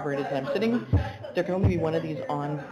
operated as I'm sitting. There can only be one of these on.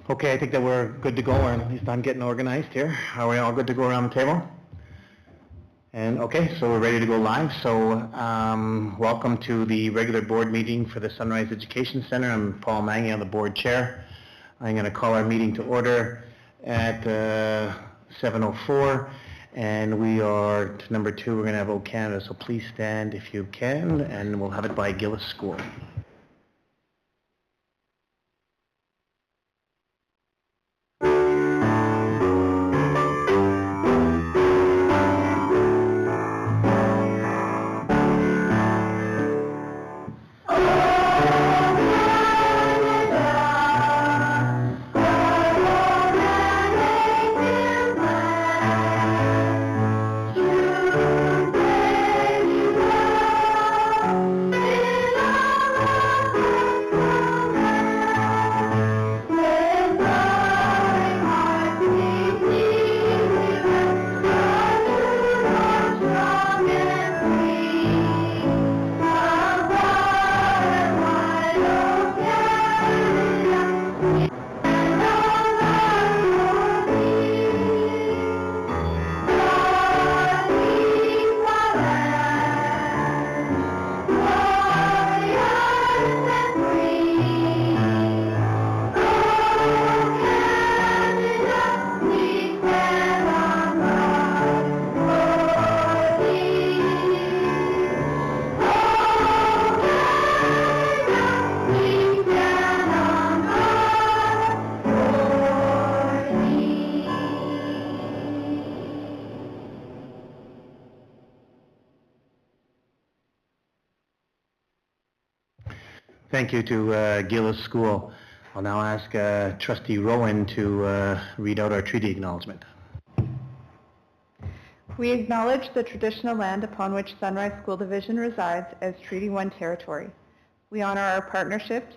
Okay, I think that we're good to go, or at least I'm getting organized here. Are we all good to go around the table? And okay, so we're ready to go live. So welcome to the regular board meeting for the Sunrise Education Center. I'm Paul Mangy, I'm the board chair. I'm going to call our meeting to order at 7:04, and we are to number 2. We're going to have O Canada, so please stand if you can, and we'll have it by Gillis School. Thank you to Gillis School. I'll now ask Trustee Rowan to read out our treaty acknowledgement. We acknowledge the traditional land upon which Sunrise School Division resides as Treaty 1 territory. We honor our partnerships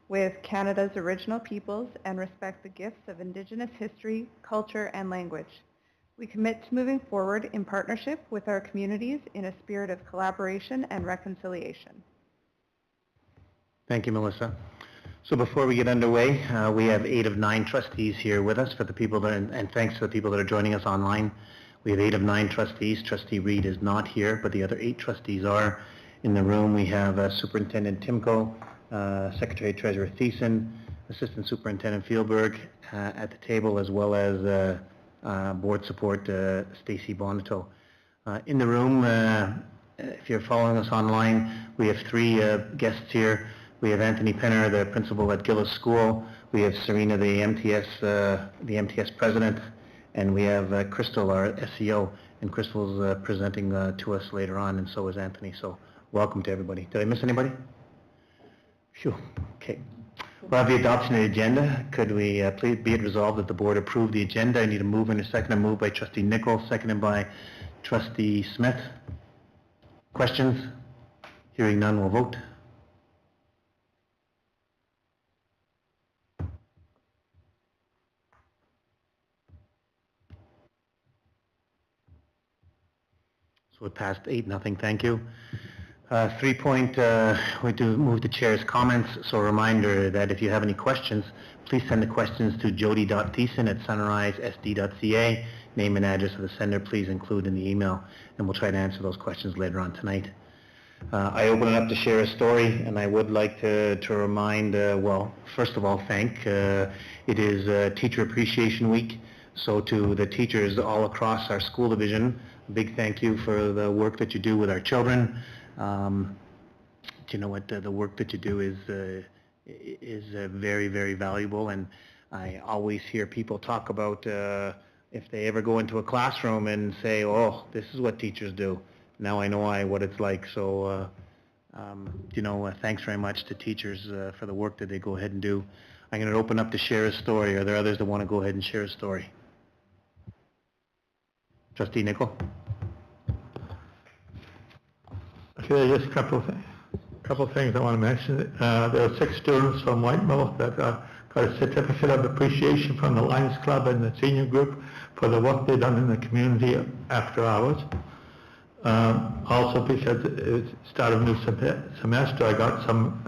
with Canada's original peoples and respect the gifts of Indigenous history, culture, and language. We commit to moving forward in partnership with our communities in a spirit of collaboration and reconciliation. Thank you, Melissa. So before we get underway, we have 8 of 9 trustees here with us for the people that, and thanks to the people that are joining us online. We have 8 of 9 trustees. Trustee Reed is not here, but the other 8 trustees are in the room. We have Superintendent Timko, Secretary Treasurer Thiessen, Assistant Superintendent Fieldberg at the table, as well as board support Stacy Bonato. In the room, if you're following us online, we have 3 guests here. We have Anthony Penner, the principal at Gillis School. We have Serena, the MTS president, and we have Crystal, our SEO. And Crystal's presenting to us later on, and so is Anthony. So welcome to everybody. Did I miss anybody? Phew. Okay. We'll have the adoption of the agenda. Could we please be it resolved that the board approve the agenda? I need a move and a second. A move by Trustee Nichols, seconded by Trustee Smith. Questions? Hearing none, we'll vote. So it passed 8-0. Thank you. 3 point, we do move the chair's comments. So a reminder that if you have any questions, please send the questions to jody.thiessen@sunrisesd.ca. Name and address of the sender please include in the email, and we'll try to answer those questions later on tonight. I open it up to share a story, and I would like to remind, well, first of all, thank. It is Teacher Appreciation Week, so to the teachers all across our school division, a big thank you for the work that you do with our children. You know what, the work that you do is very, very valuable, and I always hear people talk about if they ever go into a classroom and say, oh, this is what teachers do. Now I know what it's like. So, you know, thanks very much to teachers for the work that they go ahead and do. I'm going to open up to share a story. Are there others that want to go ahead and share a story? Trustee Nichol? Okay, just a couple of things I want to mention. There are 6 students from Whitemouth that got a certificate of appreciation from the Lions Club and the senior group for the work they've done in the community after hours. Also, because it's start of new semester, I got some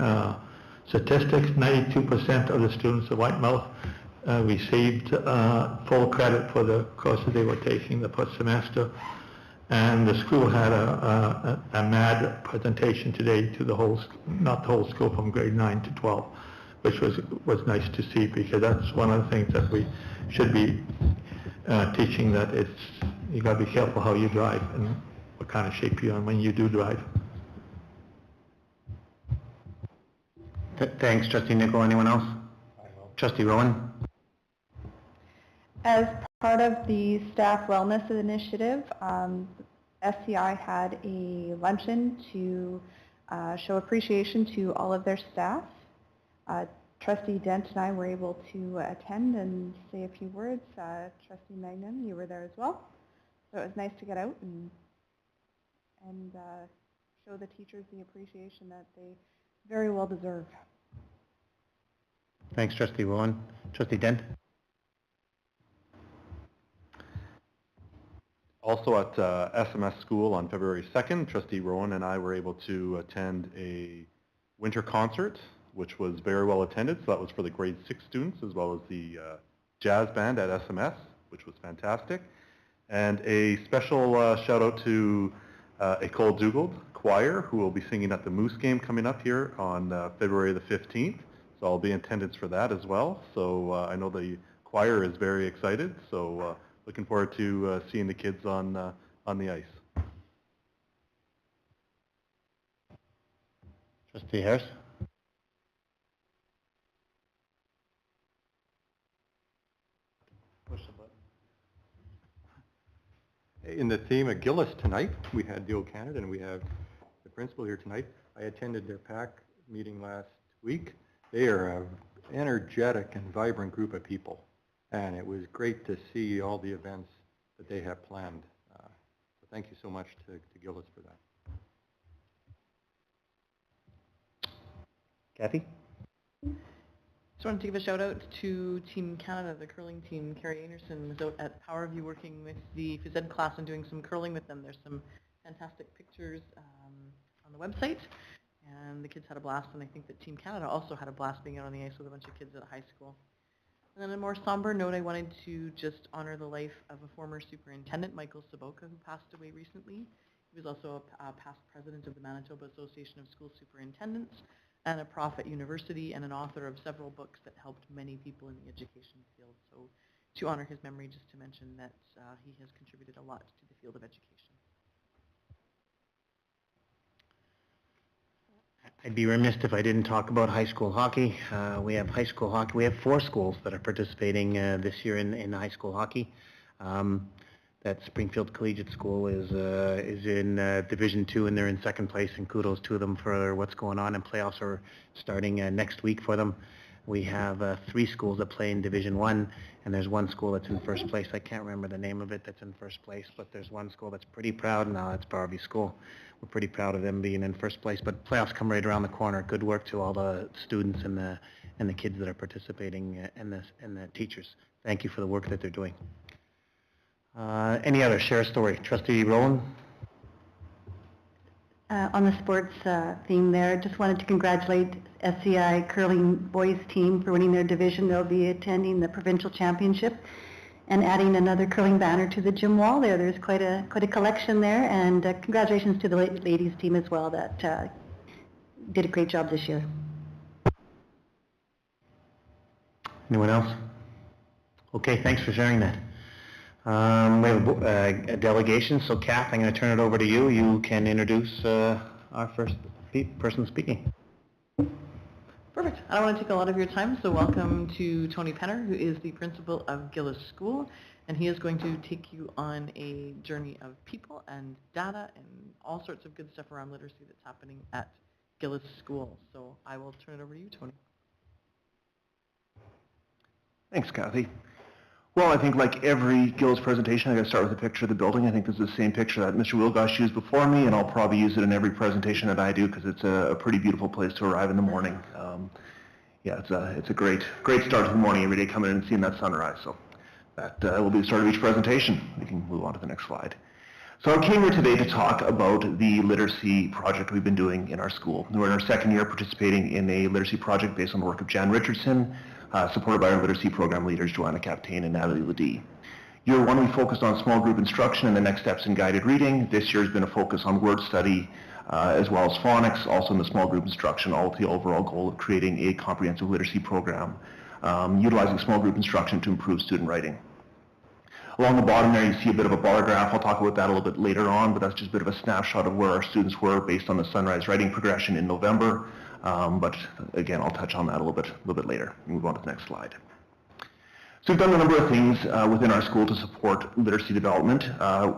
statistics. 92% of the students at Whitemouth received full credit for the courses they were taking the first semester. And the school had a MAD presentation today to the whole, not the whole school, from grade 9 to 12, which was nice to see, because that's one of the things that we should be teaching, that you got to be careful how you drive and what kind of shape you're in when you do drive. Thanks, Trustee Nichol. Anyone else? Trustee Rowan? As part of the staff wellness initiative, SCI had a luncheon to show appreciation to all of their staff. Trustee Dent and I were able to attend and say a few words. Trustee Magnum, you were there as well. So it was nice to get out and show the teachers the appreciation that they very well deserve. Thanks, Trustee Rowan. Trustee Dent? Also at SMS School on February 2nd, Trustee Rowan and I were able to attend a winter concert, which was very well attended. So that was for the grade 6 students, as well as the jazz band at SMS, which was fantastic. And a special shout out to École Dugald Choir, who will be singing at the Moose game coming up here on February the 15th. So I'll be in attendance for that as well. So I know the choir is very excited. So looking forward to seeing the kids on the ice. Trustee Harris? Push the button. In the theme of Gillis tonight, we had Dual Canada and we have the principal here tonight. I attended their PAC meeting last week. They are an energetic and vibrant group of people, and it was great to see all the events that they have planned. So thank you so much to Gillis for that. Kathy? Just wanted to give a shout out to Team Canada, the curling team. Carrie Anderson was out at Powerview working with the phys ed class and doing some curling with them. There's some fantastic pictures on the website, and the kids had a blast, and I think that Team Canada also had a blast being out on the ice with a bunch of kids at a high school. And then on a more somber note, I wanted to just honor the life of a former superintendent, Michael Saboka, who passed away recently. He was also a past president of the Manitoba Association of School Superintendents, and a prof at university, and an author of several books that helped many people in the education field. So to honor his memory, just to mention that he has contributed a lot to the field of education. I'd be remiss if I didn't talk about high school hockey. We have high school hockey. We have 4 schools that are participating this year in high school hockey. That Springfield Collegiate School is in Division 2, and they're in second place, and kudos to them for what's going on, and playoffs are starting next week for them. We have 3 schools that play in Division 1, and there's 1 school that's in first place. I can't remember the name of it that's in first place, but there's 1 school that's pretty proud. Now that's Barvey School. We're pretty proud of them being in first place, but playoffs come right around the corner. Good work to all the students and the kids that are participating and the teachers. Thank you for the work that they're doing. Any other? Share a story. Trustee Rowland? On the sports theme there, just wanted to congratulate SCI curling boys team for winning their division. They'll be attending the provincial championship and adding another curling banner to the gym wall there. There's quite a collection there, and congratulations to the ladies team as well that did a great job this year. Anyone else? Okay, thanks for sharing that. We have a delegation, so Kath, I'm going to turn it over to you. You can introduce our first person speaking. Perfect. I don't want to take a lot of your time, so welcome to Tony Penner, who is the principal of Gillis School, and he is going to take you on a journey of people and data and all sorts of good stuff around literacy that's happening at Gillis School. So I will turn it over to you, Tony. Thanks, Kathy. Well, I think like every Gillis presentation, I got to start with a picture of the building. I think this is the same picture that Mr. Wilgosh used before me, and I'll probably use it in every presentation that I do because it's a pretty beautiful place to arrive in the morning. Yeah, it's a great start to the morning every day coming in and seeing that sunrise. So that will be the start of each presentation. We can move on to the next slide. So I came here today to talk about the literacy project we've been doing in our school. We're in our second year participating in a literacy project based on the work of Jan Richardson, supported by our literacy program leaders, Joanna Captain and Natalie Ledee. Year 1, we focused on small group instruction and the next steps in guided reading. This year has been a focus on word study, as well as phonics, also in the small group instruction, all with the overall goal of creating a comprehensive literacy program, utilizing small group instruction to improve student writing. Along the bottom there, you see a bit of a bar graph. I'll talk about that a little bit later on, but that's just a bit of a snapshot of where our students were based on the Sunrise writing progression in November. But again, I'll touch on that a little bit later. Move on to the next slide. So we've done a number of things within our school to support literacy development.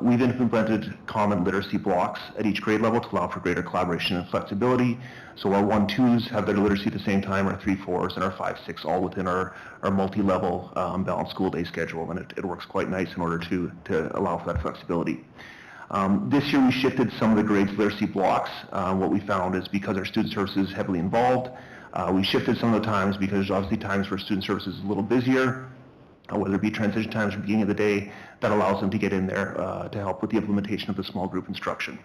We've implemented common literacy blocks at each grade level to allow for greater collaboration and flexibility. So our 1-2s have their literacy at the same time, our 3-4s and our 5-6 all within our multi-level balanced school day schedule, and it works quite nice in order to allow for that flexibility. This year we shifted some of the grades literacy blocks. What we found is because our student services is heavily involved, we shifted some of the times because obviously times where student services is a little busier, whether it be transition times or beginning of the day, that allows them to get in there to help with the implementation of the small group instruction.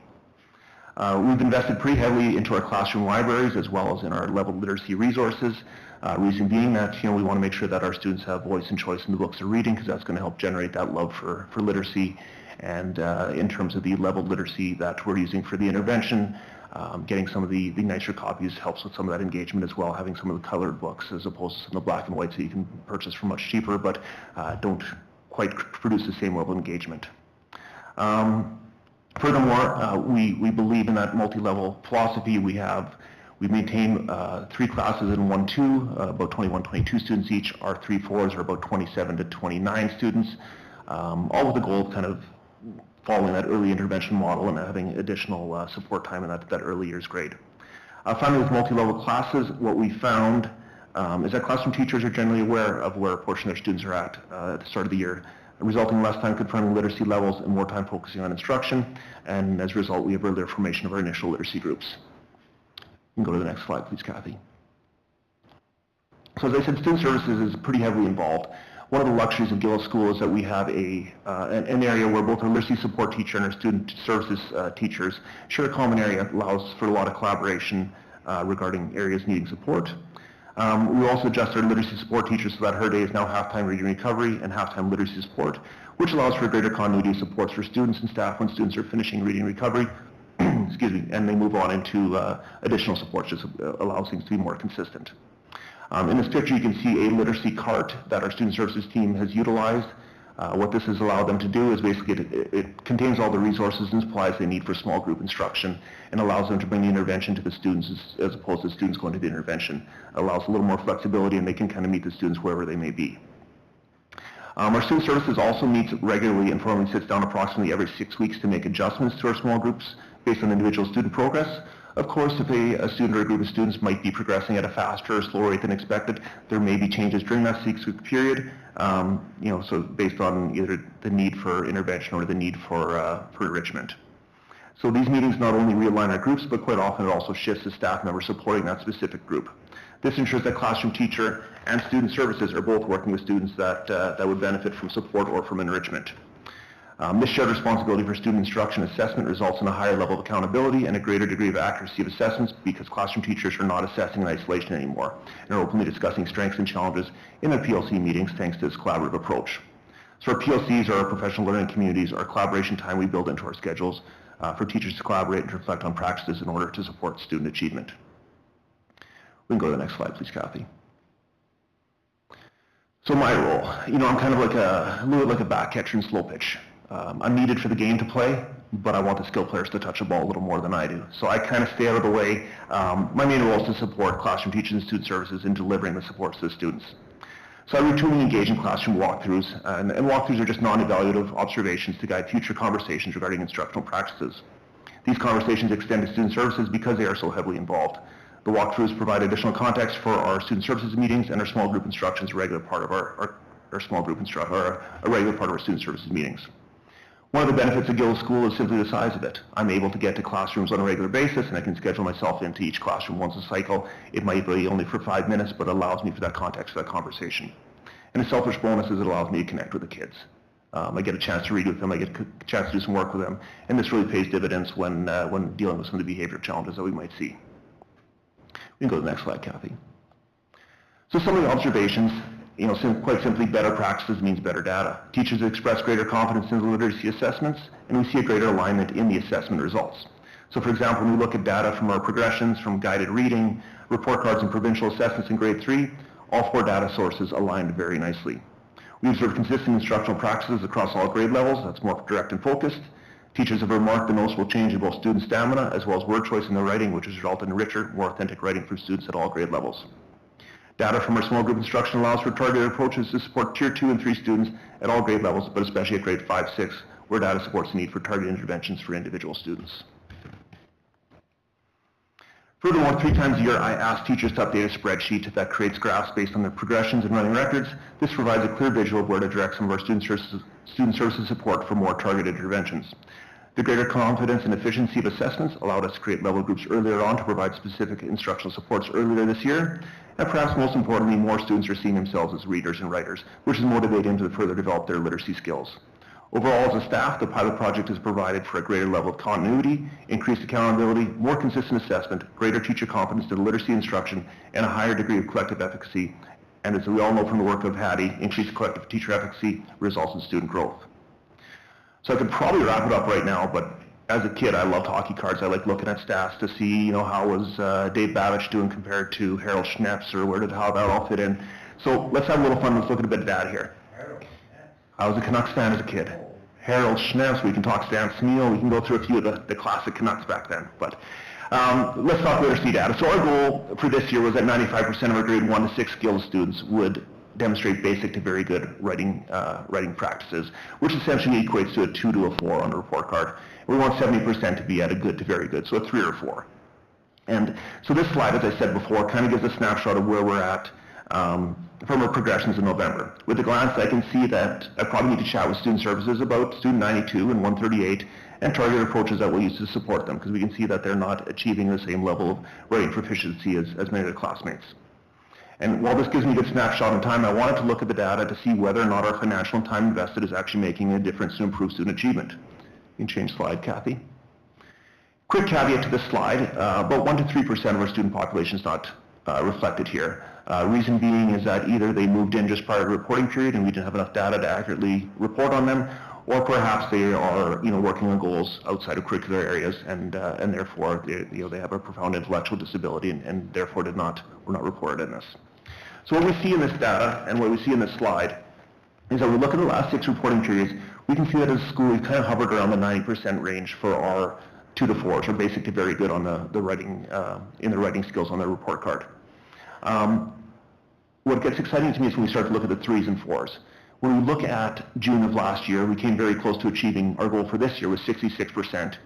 We've invested pretty heavily into our classroom libraries as well as in our level literacy resources. Reason being that we want to make sure that our students have voice and choice in the books they're reading, because that's going to help generate that love for literacy. And in terms of the level literacy that we're using for the intervention, getting some of the nicer copies helps with some of that engagement as well, having some of the colored books as opposed to some of the black and white that you can purchase for much cheaper, but don't quite produce the same level of engagement. Furthermore, we believe in that multi-level philosophy. We maintain 3 classes in 1-2, about 21, 22 students each. Our 3-4s are about 27 to 29 students, all with the goal of kind of following that early intervention model and having additional support time in that early years grade. Finally, with multi-level classes, what we found is that classroom teachers are generally aware of where a portion of their students are at the start of the year, resulting in less time confirming literacy levels and more time focusing on instruction. And as a result, we have earlier formation of our initial literacy groups. You can go to the next slide, please, Kathy. So as I said, student services is pretty heavily involved. One of the luxuries of Gillis School is that we have an area where both our literacy support teacher and our student services teachers share a common area, allows for a lot of collaboration regarding areas needing support. We also adjust our literacy support teachers so that her day is now half-time reading recovery and half-time literacy support, which allows for greater continuity of supports for students and staff when students are finishing reading recovery, excuse me, and they move on into additional supports, just allows things to be more consistent. In this picture, you can see a literacy cart that our student services team has utilized. What this has allowed them to do is basically it contains all the resources and supplies they need for small group instruction and allows them to bring the intervention to the students as opposed to the students going to the intervention. It allows a little more flexibility and they can kind of meet the students wherever they may be. Our student services also meets regularly and formally sits down approximately every 6 weeks to make adjustments to our small groups based on individual student progress. Of course, if a student or a group of students might be progressing at a faster or slower rate than expected, there may be changes during that 6-week period, so based on either the need for intervention or the need for enrichment. So these meetings not only realign our groups, but quite often it also shifts the staff member supporting that specific group. This ensures that classroom teacher and student services are both working with students that would benefit from support or from enrichment. This shared responsibility for student instruction assessment results in a higher level of accountability and a greater degree of accuracy of assessments because classroom teachers are not assessing in isolation anymore and are openly discussing strengths and challenges in their PLC meetings thanks to this collaborative approach. So our PLCs are our professional learning communities, our collaboration time we build into our schedules for teachers to collaborate and reflect on practices in order to support student achievement. We can go to the next slide, please, Kathy. So my role, I'm kind of like a little bit like a back catcher in slow pitch. I'm needed for the game to play, but I want the skill players to touch the ball a little more than I do. So I kind of stay out of the way. My main role is to support classroom teachers and student services in delivering the supports to the students. So I routinely engage in classroom walkthroughs, and walkthroughs are just non-evaluative observations to guide future conversations regarding instructional practices. These conversations extend to student services because they are so heavily involved. The walkthroughs provide additional context for our student services meetings, and our small group instruction is a regular part of our small group instruction, or a regular part of our student services meetings. One of the benefits of Gillis School is simply the size of it. I'm able to get to classrooms on a regular basis, and I can schedule myself into each classroom once a cycle. It might be only for 5 minutes, but it allows me for that context, for that conversation. And a selfish bonus is it allows me to connect with the kids. I get a chance to read with them, I get a chance to do some work with them, and this really pays dividends when dealing with some of the behavioral challenges that we might see. We can go to the next slide, Kathy. So some of the observations, quite simply, better practices means better data. Teachers express greater confidence in the literacy assessments, and we see a greater alignment in the assessment results. So for example, when we look at data from our progressions, from guided reading, report cards, and provincial assessments in grade 3, all 4 data sources aligned very nicely. We observe consistent instructional practices across all grade levels. That's more direct and focused. Teachers have remarked the noticeable change in both student stamina as well as word choice in their writing, which has resulted in richer, more authentic writing for students at all grade levels. Data from our small group instruction allows for targeted approaches to support Tier 2 and 3 students at all grade levels, but especially at grade 5, 6, where data supports the need for targeted interventions for individual students. Furthermore, 3 times a year, I ask teachers to update a spreadsheet that creates graphs based on their progressions and running records. This provides a clear visual of where to direct some of our student services support for more targeted interventions. The greater confidence and efficiency of assessments allowed us to create level groups earlier on to provide specific instructional supports earlier this year. And perhaps most importantly, more students are seeing themselves as readers and writers, which is motivating them to further develop their literacy skills. Overall, as a staff, the pilot project has provided for a greater level of continuity, increased accountability, more consistent assessment, greater teacher confidence in literacy instruction, and a higher degree of collective efficacy. And as we all know from the work of Hattie, increased collective teacher efficacy results in student growth. So I could probably wrap it up right now, but as a kid, I loved hockey cards. I liked looking at stats to see, how was Dave Babich doing compared to Harold Schneps, or how that all fit in. So let's have a little fun. Let's look at a bit of data here. I was a Canucks fan as a kid. Harold Schneps, we can talk Stan Smeel, we can go through a few of the classic Canucks back then. But let's talk literacy data. So our goal for this year was that 95% of our grade 1 to 6 skills students would demonstrate basic to very good writing practices, which essentially equates to a 2 to a 4 on the report card. We want 70% to be at a good to very good, so a 3 or 4. And so this slide, as I said before, kind of gives a snapshot of where we're at from our progressions in November. With a glance, I can see that I probably need to chat with Student Services about Student 92 and 138 and targeted approaches that we'll use to support them, because we can see that they're not achieving the same level of writing proficiency as many of their classmates. And while this gives me a good snapshot in time, I wanted to look at the data to see whether or not our financial and time invested is actually making a difference to improve student achievement. You can change slide, Kathy. Quick caveat to this slide, about 1 to 3% of our student population is not reflected here. Reason being is that either they moved in just prior to reporting period and we didn't have enough data to accurately report on them, or perhaps they are working on goals outside of curricular areas and therefore they have a profound intellectual disability and therefore were not reported in this. So what we see in this data and what we see in this slide is that we look at the last 6 reporting periods, we can see that as a school we've kind of hovered around the 90% range for our 2 to 4s, or basic to very good on the writing, in the writing skills on their report card. What gets exciting to me is when we start to look at the 3s and 4s. When we look at June of last year, we came very close to achieving our goal for this year was 66%.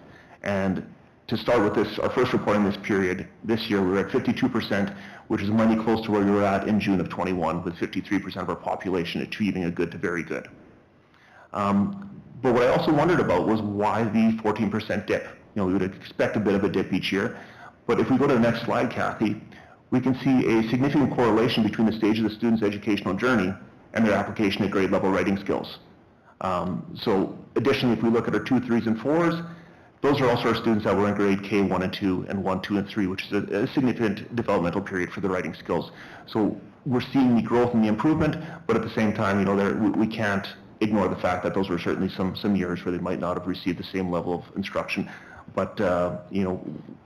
And to start with this, our first reporting this period, this year we're at 52%, which is mighty close to where we were at in June of 21, with 53% of our population achieving a good to very good. But what I also wondered about was why the 14% dip. We would expect a bit of a dip each year. But if we go to the next slide, Kathy, we can see a significant correlation between the stage of the student's educational journey and their application of grade level writing skills. So additionally, if we look at our 2, 3s, and 4s, those are also our students that were in grade K 1 and 2 and 1, 2, and 3, which is a significant developmental period for the writing skills. So we're seeing the growth and the improvement, but at the same time, we can't ignore the fact that those were certainly some years where they might not have received the same level of instruction. But the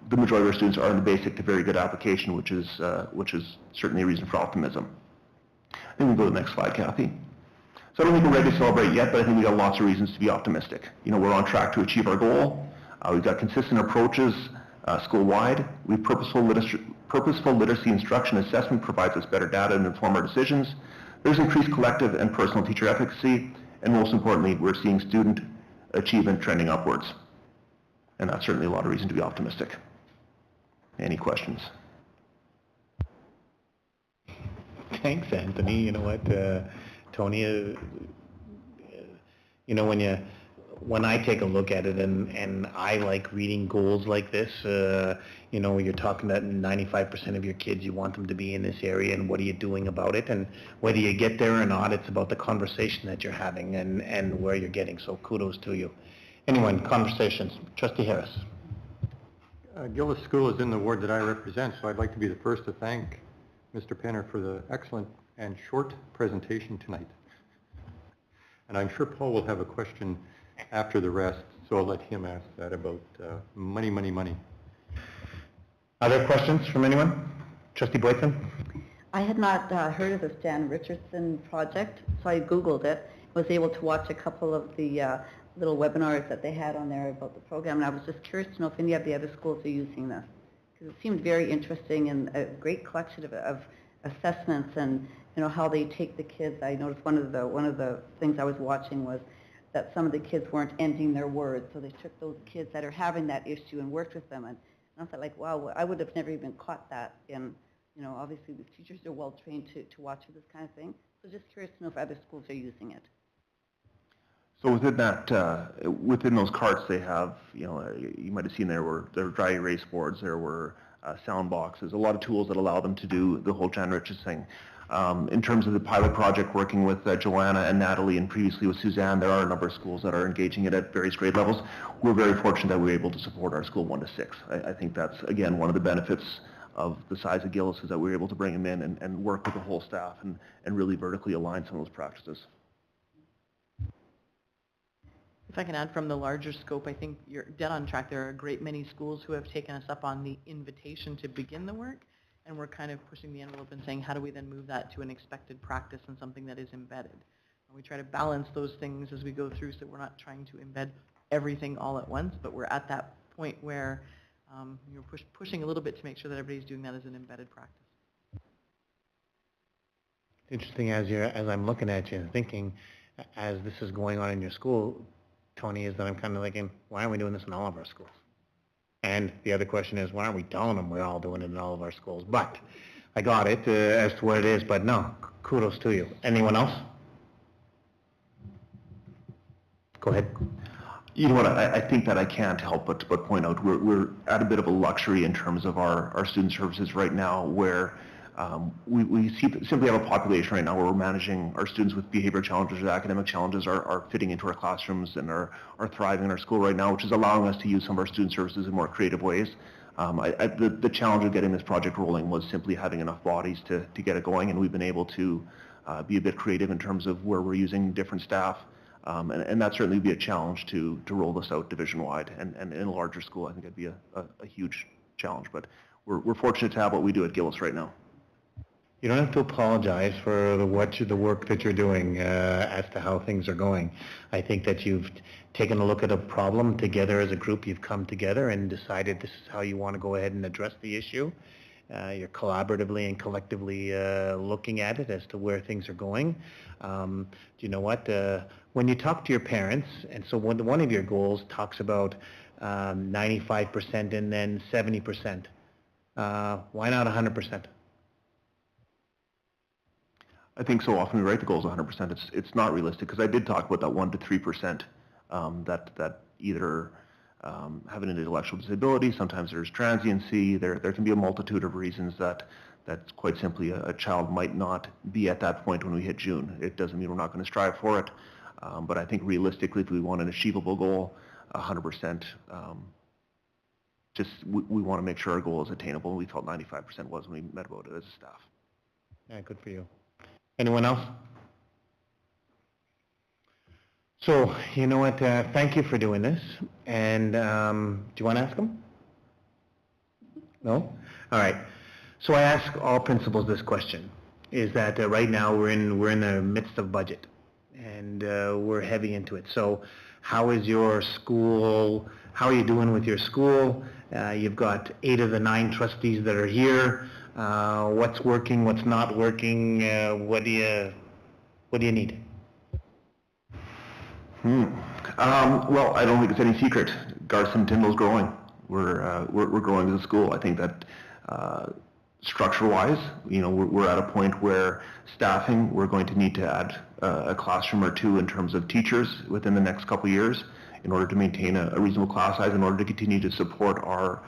majority of our students are in the basic to very good application, which is certainly a reason for optimism. I think we go to the next slide, Kathy. So I don't think we're ready to celebrate yet, but I think we've got lots of reasons to be optimistic. We're on track to achieve our goal. We've got consistent approaches school-wide. Purposeful literacy instruction assessment provides us better data and inform our decisions. There's increased collective and personal teacher efficacy, and most importantly, we're seeing student achievement trending upwards. And that's certainly a lot of reason to be optimistic. Any questions? Thanks, Anthony. You know what, Tony, when I take a look at it and I like reading goals like this, you're talking that 95% of your kids, you want them to be in this area, and what are you doing about it? And whether you get there or not, it's about the conversation that you're having and where you're getting. So kudos to you. Anyone, conversations. Trustee Harris. Gillis School is in the ward that I represent, so I'd like to be the first to thank Mr. Penner for the excellent and short presentation tonight. And I'm sure Paul will have a question after the rest, so I'll let him ask that about money, money, money. Other questions from anyone? Trustee Boyton? I had not heard of the Stan Richardson project, so I Googled it, was able to watch a couple of the little webinars that they had on there about the program, and I was just curious to know if any of the other schools are using this, because it seemed very interesting and a great collection of assessments and how they take the kids. I noticed one of the things I was watching was that some of the kids weren't ending their words, so they took those kids that are having that issue and worked with them, and I thought, like, wow, I would have never even caught that in, obviously the teachers are well trained to watch for this kind of thing, so just curious to know if other schools are using it. So within that, within those carts, they have, you might have seen there were dry erase boards, there were sound boxes, a lot of tools that allow them to do the whole Jan Richards thing. In terms of the pilot project, working with Joanna and Natalie, and previously with Suzanne, there are a number of schools that are engaging it at various grade levels. We're very fortunate that we're able to support our school 1 to 6. I think that's, again, one of the benefits of the size of Gillis is that we're able to bring them in and work with the whole staff and really vertically align some of those practices. If I can add from the larger scope, I think you're dead on track. There are a great many schools who have taken us up on the invitation to begin the work, and we're kind of pushing the envelope and saying, how do we then move that to an expected practice and something that is embedded? And we try to balance those things as we go through, so we're not trying to embed everything all at once, but we're at that point where you're pushing a little bit to make sure that everybody's doing that as an embedded practice. Interesting, as I'm looking at you and thinking, as this is going on in your school, Tony, is that I'm kind of thinking, why aren't we doing this in all of our schools? And the other question is, why aren't we telling them we're all doing it in all of our schools? But I got it as to what it is, but no, kudos to you. Anyone else? Go ahead. You know what, I think that I can't help but point out we're at a bit of a luxury in terms of our student services right now, where we simply have a population right now where we're managing our students with behavior challenges or academic challenges are fitting into our classrooms and are thriving in our school right now, which is allowing us to use some of our student services in more creative ways. The challenge of getting this project rolling was simply having enough bodies to get it going, and we've been able to be a bit creative in terms of where we're using different staff. And that certainly would be a challenge to roll this out division-wide, and in a larger school I think it'd be a huge challenge, but we're fortunate to have what we do at Gillis right now. You don't have to apologize for the work that you're doing as to how things are going. I think that you've taken a look at a problem together as a group. You've come together and decided this is how you want to go ahead and address the issue. You're collaboratively and collectively looking at it as to where things are going. Do you know what? When you talk to your parents, and so one of your goals talks about 95% and then 70%. Why not 100%? I think so often we write the goals 100%. It's not realistic, because I did talk about that 1 to 3% that either have an intellectual disability. Sometimes there's transiency. There can be a multitude of reasons that quite simply a child might not be at that point when we hit June. It doesn't mean we're not going to strive for it, but I think realistically, if we want an achievable goal, 100%. We want to make sure our goal is attainable, and we felt 95% was when we met about it as a staff. Yeah, good for you. Anyone else? So, you know what, thank you for doing this, and do you want to ask them? No? All right. So I ask all principals this question, is that right now we're in the midst of budget, and we're heavy into it. So how is your school, how are you doing with your school? You've got 8 of the 9 trustees that are here. What's working, what's not working, what do you need? Well, I don't think it's any secret. Garson Tyndall's growing. We're growing as a school. I think that structure-wise, we're at a point where staffing, we're going to need to add a classroom or 2 in terms of teachers within the next couple of years in order to maintain a reasonable class size, in order to continue to support our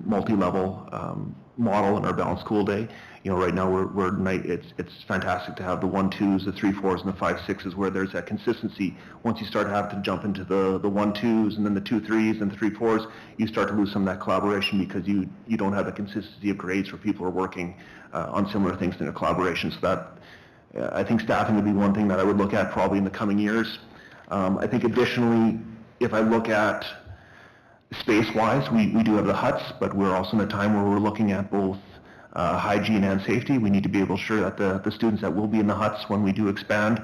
multi-level model in our balanced school day. Right now it's fantastic to have the 1-2s, the 3-4s, and the 5-6s where there's that consistency. Once you start to have to jump into the 1-2s and then the 2-3s and the 3-4s, you start to lose some of that collaboration, because you don't have the consistency of grades where people are working on similar things in a collaboration. So that I think staffing would be one thing that I would look at probably in the coming years. I think additionally, if I look at space-wise, we do have the huts, but we're also in a time where we're looking at both hygiene and safety. We need to be able to ensure that the students that will be in the huts when we do expand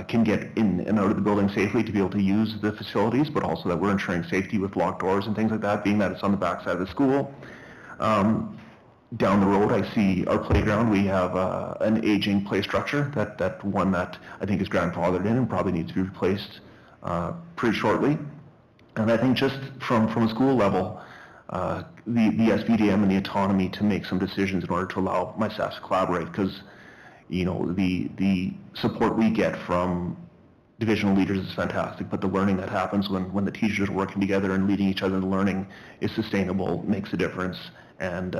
can get in and out of the building safely to be able to use the facilities, but also that we're ensuring safety with locked doors and things like that, being that it's on the back side of the school. Down the road, I see our playground. We have an aging play structure, that one that I think is grandfathered in and probably needs to be replaced pretty shortly. And I think just from a school level, the SBDM and the autonomy to make some decisions in order to allow my staff to collaborate, because the support we get from divisional leaders is fantastic, but the learning that happens when the teachers are working together and leading each other in learning is sustainable, makes a difference, and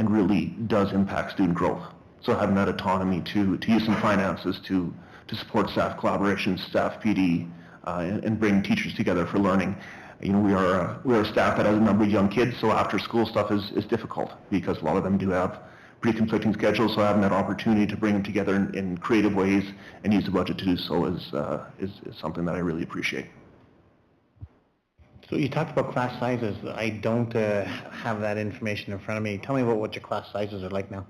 really does impact student growth. So having that autonomy to use some finances to support staff collaboration, staff PD, and bring teachers together for learning. We are a staff that has a number of young kids, so after school stuff is difficult, because a lot of them do have pretty conflicting schedules, so having that opportunity to bring them together in creative ways and use the budget to do so is something that I really appreciate. So you talked about class sizes. I don't have that information in front of me. Tell me about what your class sizes are like now.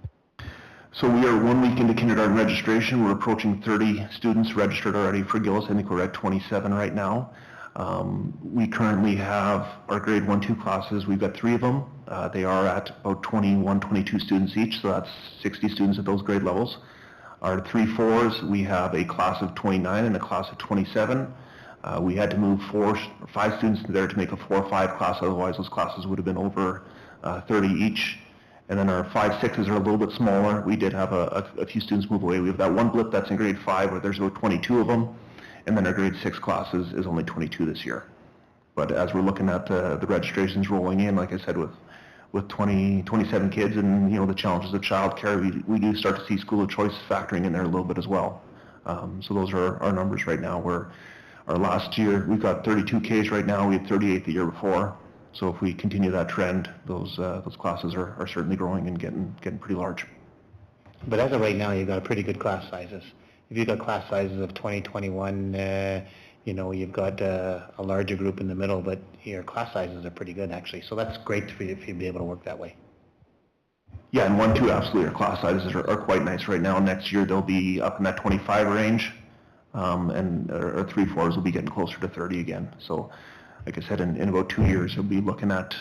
So we are 1 week into kindergarten registration. We're approaching 30 students registered already for Gillis. I think we're at 27 right now. We currently have our grade 1-2 classes. We've got 3 of them. They are at about 21, 22 students each, so that's 60 students at those grade levels. Our 3-4s, we have a class of 29 and a class of 27. We had to move 4 or 5 students there to make a 4 or 5 class, otherwise those classes would have been over 30 each. And then our 5-6s are a little bit smaller. We did have a few students move away. We have that one blip that's in grade 5 where there's about 22 of them, and then our grade 6 classes is only 22 this year. But as we're looking at the registrations rolling in, like I said, with 27 kids and, you know, the challenges of childcare, we do start to see school of choice factoring in there a little bit as well. So those are our numbers right now. Our last year, we've got 32 Ks right now. We had 38 the year before. So if we continue that trend, those classes are certainly growing and getting pretty large. But as of right now, you've got pretty good class sizes. If you've got class sizes of 20, 21, you know, you've got a larger group in the middle, but your class sizes are pretty good actually. So that's great for you if you'd be able to work that way. Yeah, and 1, 2, absolutely, our class sizes are quite nice right now. Next year they'll be up in that 25 range, and our 3, 4s will be getting closer to 30 again. So, like I said, in about 2 years we'll be looking at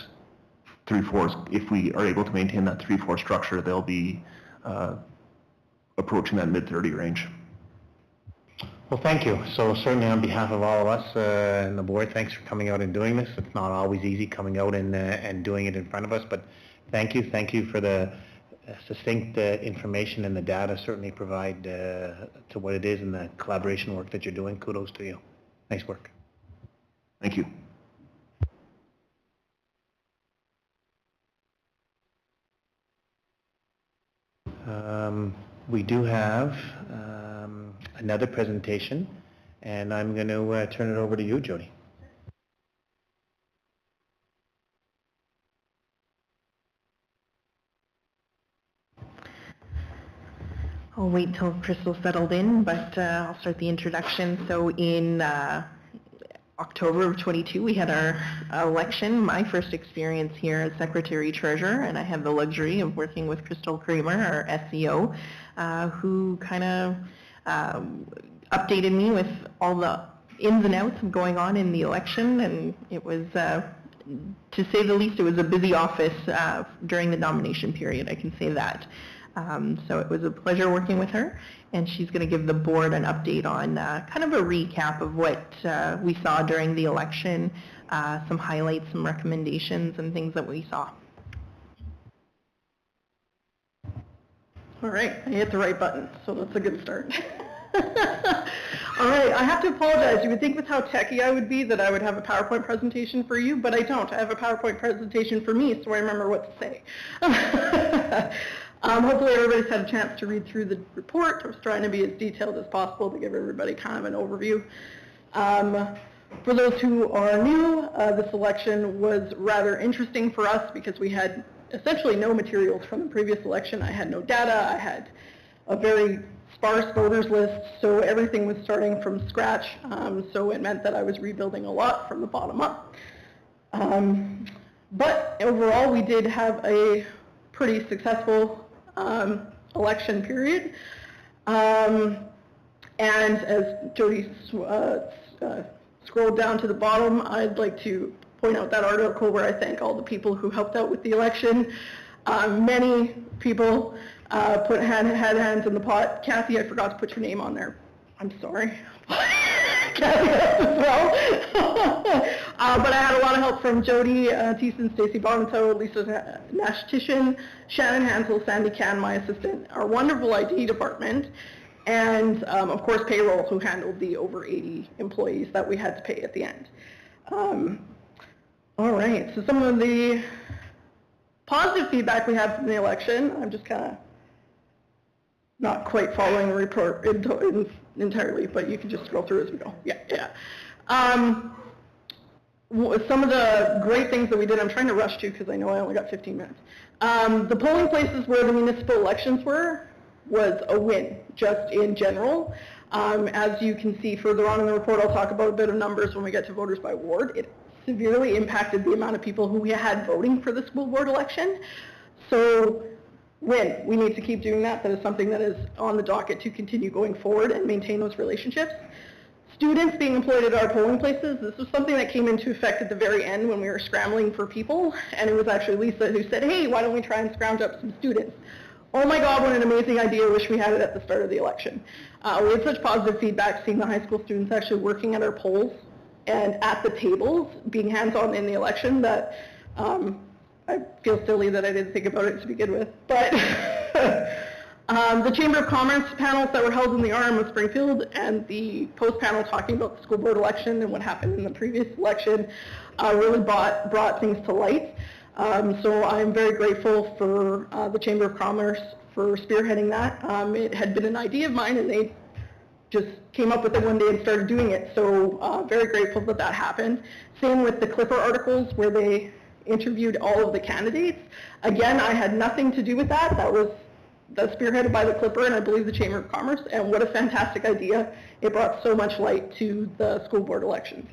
3, 4s. If we are able to maintain that 3, 4 structure, they'll be approaching that mid-30 range. Well, thank you. So certainly on behalf of all of us and the board, thanks for coming out and doing this. It's not always easy coming out and doing it in front of us, but thank you. Thank you for the succinct information and the data certainly provide to what it is and the collaboration work that you're doing. Kudos to you. Nice work. Thank you. We do have another presentation, and I'm going to turn it over to you, Jody. I'll wait till Crystal's settled in, but I'll start the introduction. So in October of 22, we had our election, my first experience here as Secretary-Treasurer, and I have the luxury of working with Crystal Kramer, our SEO, who kind of updated me with all the ins and outs of going on in the election, and it was, to say the least, it was a busy office during the nomination period, I can say that. So it was a pleasure working with her, and she's going to give the board an update on kind of a recap of what we saw during the election, some highlights, some recommendations, and things that we saw. All right, I hit the right button, so that's a good start. All right, I have to apologize. You would think with how techy I would be that I would have a PowerPoint presentation for you, but I don't. I have a PowerPoint presentation for me, so I remember what to say. Hopefully everybody's had a chance to read through the report. I was trying to be as detailed as possible to give everybody kind of an overview. For those who are new, this election was rather interesting for us because we had essentially no materials from the previous election. I had no data. I had a very sparse voters list, so everything was starting from scratch. So it meant that I was rebuilding a lot from the bottom up. But overall, we did have a pretty successful election period. And as Jody scrolled down to the bottom, I'd like to point out that article where I thank all the people who helped out with the election. Many people had hands in the pot. Kathy, I forgot to put your name on there. I'm sorry. Kathy as well. But I had a lot of help from Jody Thiessen, Stacy Bonato, Lisa Nash-Tishin, Shannon Hansel, Sandy Can, my assistant, our wonderful IT department, and of course payroll, who handled the over 80 employees that we had to pay at the end. All right, so some of the positive feedback we had from the election, I'm just kind of not quite following the report entirely, but you can just scroll through as we go. Yeah. Some of the great things that we did, I'm trying to rush to because I know I only got 15 minutes. The polling places where the municipal elections were was a win, just in general. As you can see further on in the report, I'll talk about a bit of numbers when we get to voters by ward. It severely impacted the amount of people who we had voting for the school board election. So win. We need to keep doing that. That is something that is on the docket to continue going forward and maintain those relationships. Students being employed at our polling places, this was something that came into effect at the very end when we were scrambling for people, and it was actually Lisa who said, hey, why don't we try and scrounge up some students? Oh my God, what an amazing idea. I wish we had it at the start of the election. We had such positive feedback seeing the high school students actually working at our polls and at the tables, being hands-on in the election, that I feel silly that I didn't think about it to begin with. But the Chamber of Commerce panels that were held in the RM of Springfield and the post panel talking about the school board election and what happened in the previous election really brought things to light. So I'm very grateful for the Chamber of Commerce for spearheading that. It had been an idea of mine, and they just came up with it one day and started doing it. So very grateful that that happened. Same with the Clipper articles where they interviewed all of the candidates. Again, I had nothing to do with that. That was spearheaded by the Clipper and I believe the Chamber of Commerce, and what a fantastic idea. It brought so much light to the school board elections.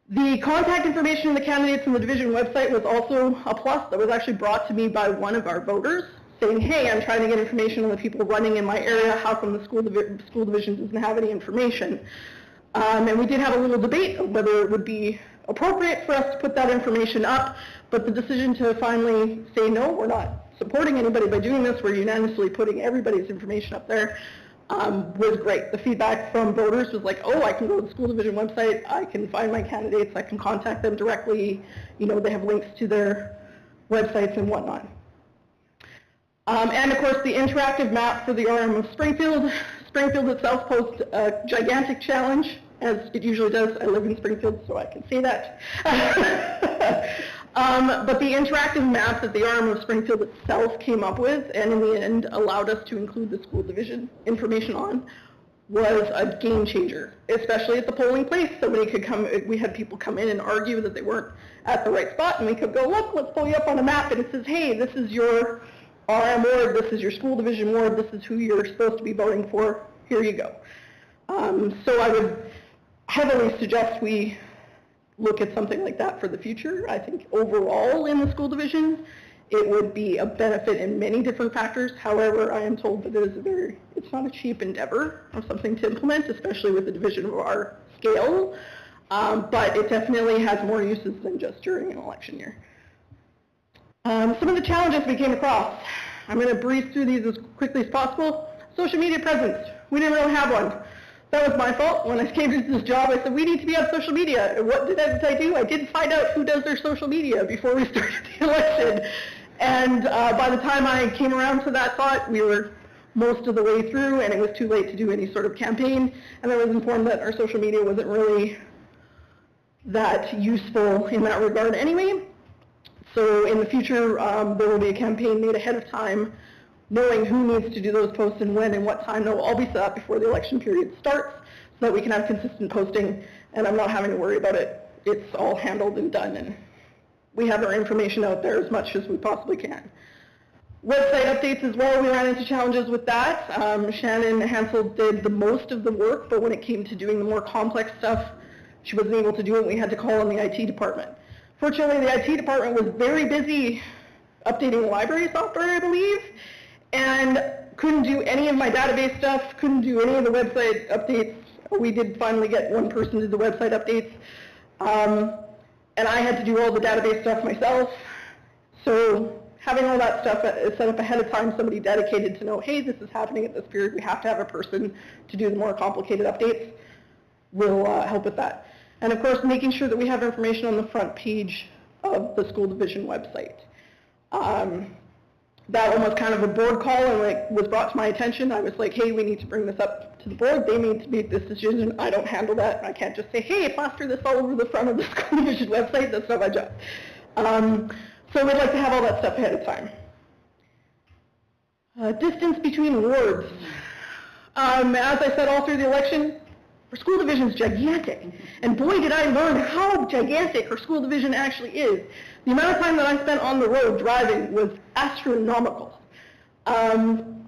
The contact information of the candidates on the division website was also a plus that was actually brought to me by one of our voters saying, hey, I'm trying to get information on the people running in my area. How come the school division doesn't have any information? And we did have a little debate of whether it would be appropriate for us to put that information up, but the decision to finally say, no, we're not supporting anybody by doing this, we're unanimously putting everybody's information up there, was great. The feedback from voters was like, oh, I can go to the school division website, I can find my candidates, I can contact them directly, you know, they have links to their websites and whatnot. And of course the interactive map for the RM of Springfield. Springfield itself posed a gigantic challenge, as it usually does. I live in Springfield, so I can say that. But the interactive map that the RM of Springfield itself came up with, and in the end allowed us to include the school division information on, was a game changer, especially at the polling place. Somebody could come, we had people come in and argue that they weren't at the right spot, and we could go, look, let's pull you up on a map, and it says, hey, this is your RM ward, this is your school division ward, this is who you're supposed to be voting for, here you go. So I would heavily suggest we look at something like that for the future. I think overall in the school division, it would be a benefit in many different factors. However, I am told that it's not a cheap endeavor of something to implement, especially with a division of our scale, but it definitely has more uses than just during an election year. Some of the challenges we came across, I'm going to breeze through these as quickly as possible. Social media presence, we didn't really have one. That was my fault. When I came into this job, I said, we need to be on social media. And what did I do? I didn't find out who does their social media before we started the election. And by the time I came around to that thought, we were most of the way through, and it was too late to do any sort of campaign. And I was informed that our social media wasn't really that useful in that regard anyway. So in the future, there will be a campaign made ahead of time, knowing who needs to do those posts and when and what time. They'll all be set up before the election period starts so that we can have consistent posting, and I'm not having to worry about it. It's all handled and done, and we have our information out there as much as we possibly can. Website updates as well, we ran into challenges with that. Shannon Hansel did the most of the work, but when it came to doing the more complex stuff, she wasn't able to do it. We had to call on the IT department. Fortunately, the IT department was very busy updating library software, I believe, and couldn't do any of my database stuff, couldn't do any of the website updates. We did finally get one person to do the website updates, and I had to do all the database stuff myself. So having all that stuff set up ahead of time, somebody dedicated to know, hey, this is happening at this period, we have to have a person to do the more complicated updates, will help with that. And of course, making sure that we have information on the front page of the school division website. That one was kind of a board call, and was brought to my attention. I was like, hey, we need to bring this up to the board. They need to make this decision. I don't handle that. I can't just say, hey, plaster this all over the front of the school division website. That's not my job. So we'd like to have all that stuff ahead of time. Distance between wards. As I said all through the election, our school division is gigantic. And boy, did I learn how gigantic our school division actually is. The amount of time that I spent on the road driving was astronomical. And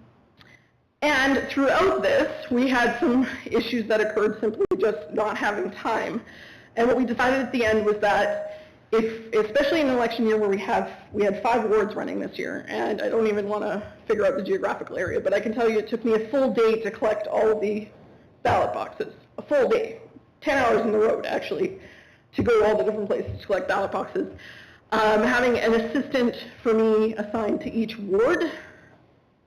throughout this, we had some issues that occurred simply just not having time. And what we decided at the end was that especially in an election year where we had 5 wards running this year, and I don't even want to figure out the geographical area, but I can tell you it took me a full day to collect all of the ballot boxes. A full day, 10 hours on the road actually, to go all the different places to collect ballot boxes. Having an assistant for me assigned to each ward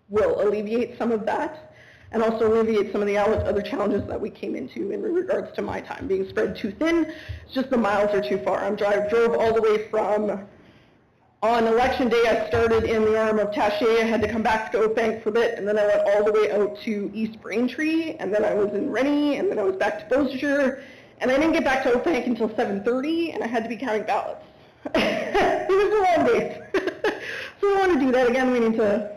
will alleviate some of that. and also alleviate some of the other challenges that we came into in regards to my time being spread too thin. It's just the miles are too far. I drove all the way from, on election day I started in the arm of Taché, I had to come back to Oakbank for a bit, and then I went all the way out to East Braintree, and then I was in Rennie, and then I was back to Beausejour, and I didn't get back to Oakbank until 7:30, and I had to be counting ballots. It was a long day. So I want to do that again. We need to,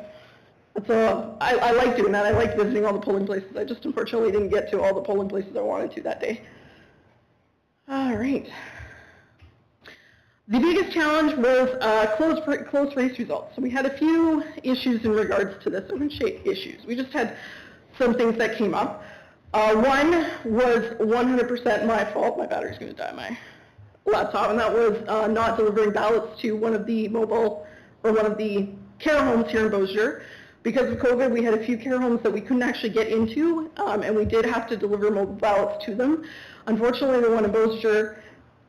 I like doing that. I like visiting all the polling places. I just unfortunately didn't get to all the polling places I wanted to that day. All right. The biggest challenge was close race results. So we had a few issues in regards to this. I wouldn't say issues. We just had some things that came up. One was 100% my fault. My battery's going to die, my laptop, and that was not delivering ballots to one of the care homes here in Beausejour. Because of COVID, we had a few care homes that we couldn't actually get into, and we did have to deliver mobile ballots to them. Unfortunately, the one in Beausejour,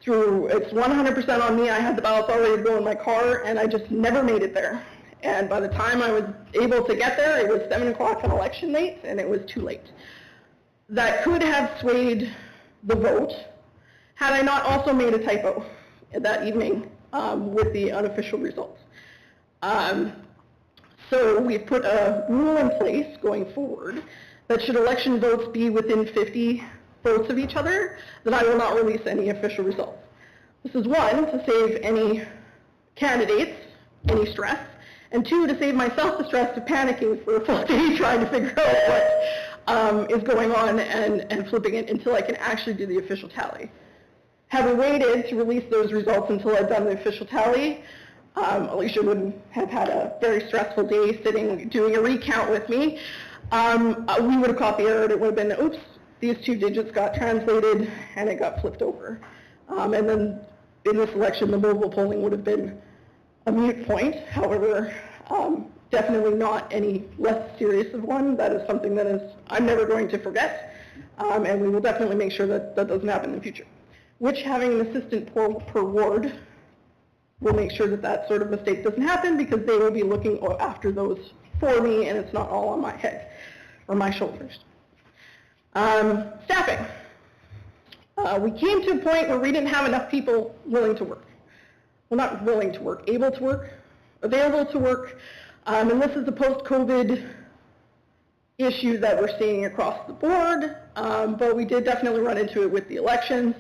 it's 100% on me. I had the ballots already to go in my car, and I just never made it there. And by the time I was able to get there, it was 7 o'clock on election night, and it was too late. That could have swayed the vote had I not also made a typo that evening with the unofficial results. So we've put a rule in place going forward that should election votes be within 50 votes of each other, that I will not release any official results. This is one, to save any candidates any stress, and two, to save myself the stress of panicking for a full day trying to figure out what is going on and flipping it until I can actually do the official tally. Having waited to release those results until I'd done the official tally, Alicia would have had a very stressful day sitting, doing a recount with me. We would have caught the error, and it would have been, oops, these two digits got translated, and it got flipped over. And then in this election, the mobile polling would have been a moot point. However, definitely not any less serious of one. That is something that I'm never going to forget, and we will definitely make sure that that doesn't happen in the future. Which, having an assistant per ward, will make sure that that sort of mistake doesn't happen, because they will be looking after those for me, and it's not all on my head or my shoulders. Staffing. We came to a point where we didn't have enough people willing to work. Well, not willing to work, able to work, available to work, and this is a post-COVID issue that we're seeing across the board, but we did definitely run into it with the elections.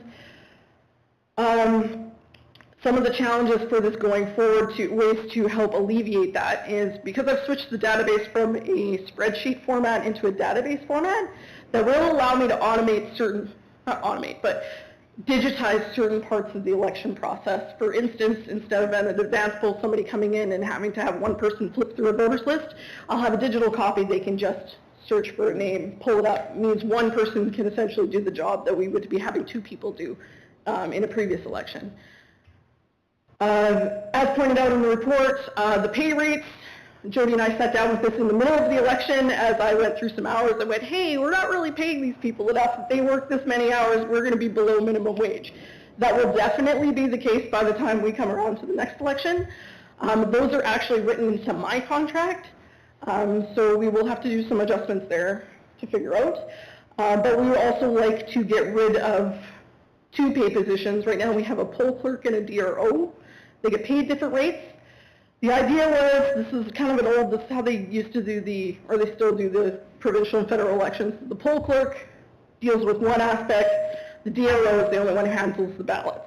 Some of the challenges for this going forward, ways to help alleviate that, is because I've switched the database from a spreadsheet format into a database format, that will allow me to automate digitize certain parts of the election process. For instance, instead of an advance poll, somebody coming in and having to have one person flip through a voters list, I'll have a digital copy. They can just search for a name, pull it up. It means one person can essentially do the job that we would be having two people do in a previous election. As pointed out in the report, the pay rates, Jody and I sat down with this in the middle of the election as I went through some hours and went, hey, we're not really paying these people enough. If they work this many hours, we're going to be below minimum wage. That will definitely be the case by the time we come around to the next election. Those are actually written into my contract, so we will have to do some adjustments there to figure out. But we would also like to get rid of two pay positions. Right now we have a poll clerk and a DRO. They get paid different rates. The idea was, this is kind of an old, this is how they used to do or they still do the provincial and federal elections. The poll clerk deals with one aspect, the DRO is the only one who handles the ballots.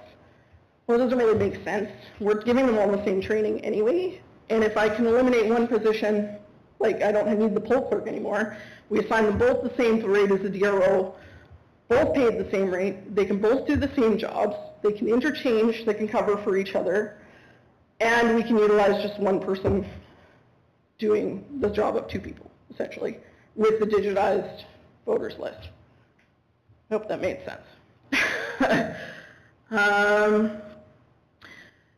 Well, it doesn't really make sense. We're giving them all the same training anyway, and if I can eliminate one position, like I don't need the poll clerk anymore, we assign them both the same rate as the DRO, both paid the same rate, they can both do the same jobs, they can interchange, they can cover for each other, and we can utilize just one person doing the job of two people, essentially, with the digitized voters list. I hope that made sense.